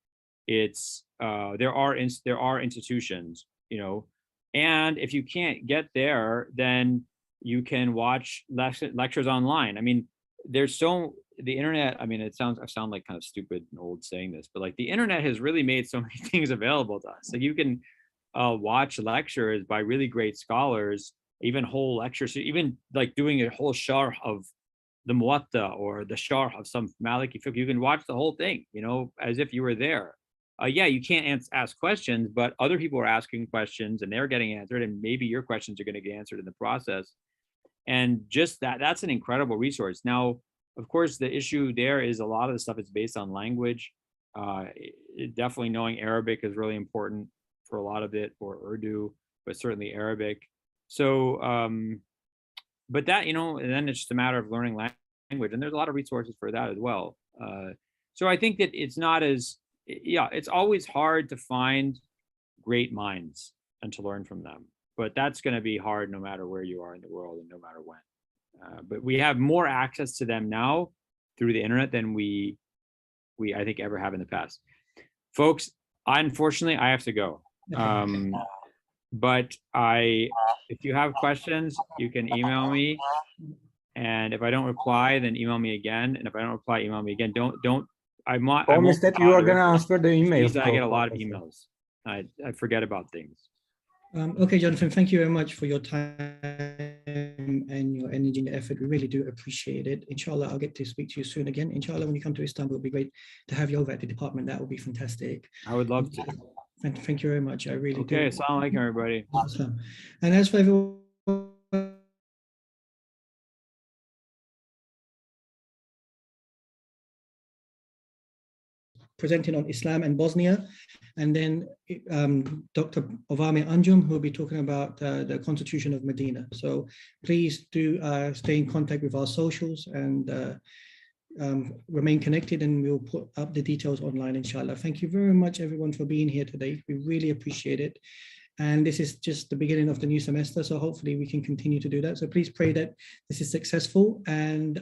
it's there are institutions, you know, and if you can't get there, then you can watch lectures online. I mean, the internet, I mean, I sound like kind of stupid and old saying this, but like the internet has really made so many things available to us. So you can watch lectures by really great scholars, even whole lectures, even like doing a whole sharh of the Muwatta or the sharh of some Maliki fiqh. You can watch the whole thing, you know, as if you were there. Yeah, you can't ask questions, but other people are asking questions and they're getting answered, and maybe your questions are going to get answered in the process. And just that's an incredible resource. Now, of course, the issue there is a lot of the stuff is based on language. Definitely knowing Arabic is really important for a lot of it, or Urdu, but certainly Arabic. So, but that, you know, and then it's just a matter of learning language, and there's a lot of resources for that as well. So I think that it's not as, it's always hard to find great minds and to learn from them, but that's going to be hard no matter where you are in the world and no matter when. But we have more access to them now through the internet than we I think ever have in the past. Folks, unfortunately, I have to go. But if you have questions, you can email me. And if I don't reply, then email me again. And if I don't reply, email me again. I promise that you are going to answer the emails. I get a lot of emails. I forget about things. Okay, Jonathan, thank you very much for your time and your energy and effort. We really do appreciate it. Inshallah, I'll get to speak to you soon again. Inshallah, when you come to Istanbul, it'll be great to have you over at the department. That would be fantastic. I would love to. Thank you very much. I really do. Okay, assalamu alaikum, everybody. Awesome. And as for everyone, presenting on Islam and Bosnia, and then Dr. Ovame Anjum, who will be talking about the Constitution of Medina. So please do stay in contact with our socials and remain connected, and we'll put up the details online, inshallah. Thank you very much, everyone, for being here today. We really appreciate it. And this is just the beginning of the new semester, so hopefully we can continue to do that. So please pray that this is successful, and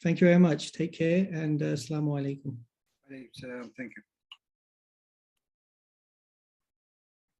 thank you very much. Take care, and assalamu alaikum. Thank you.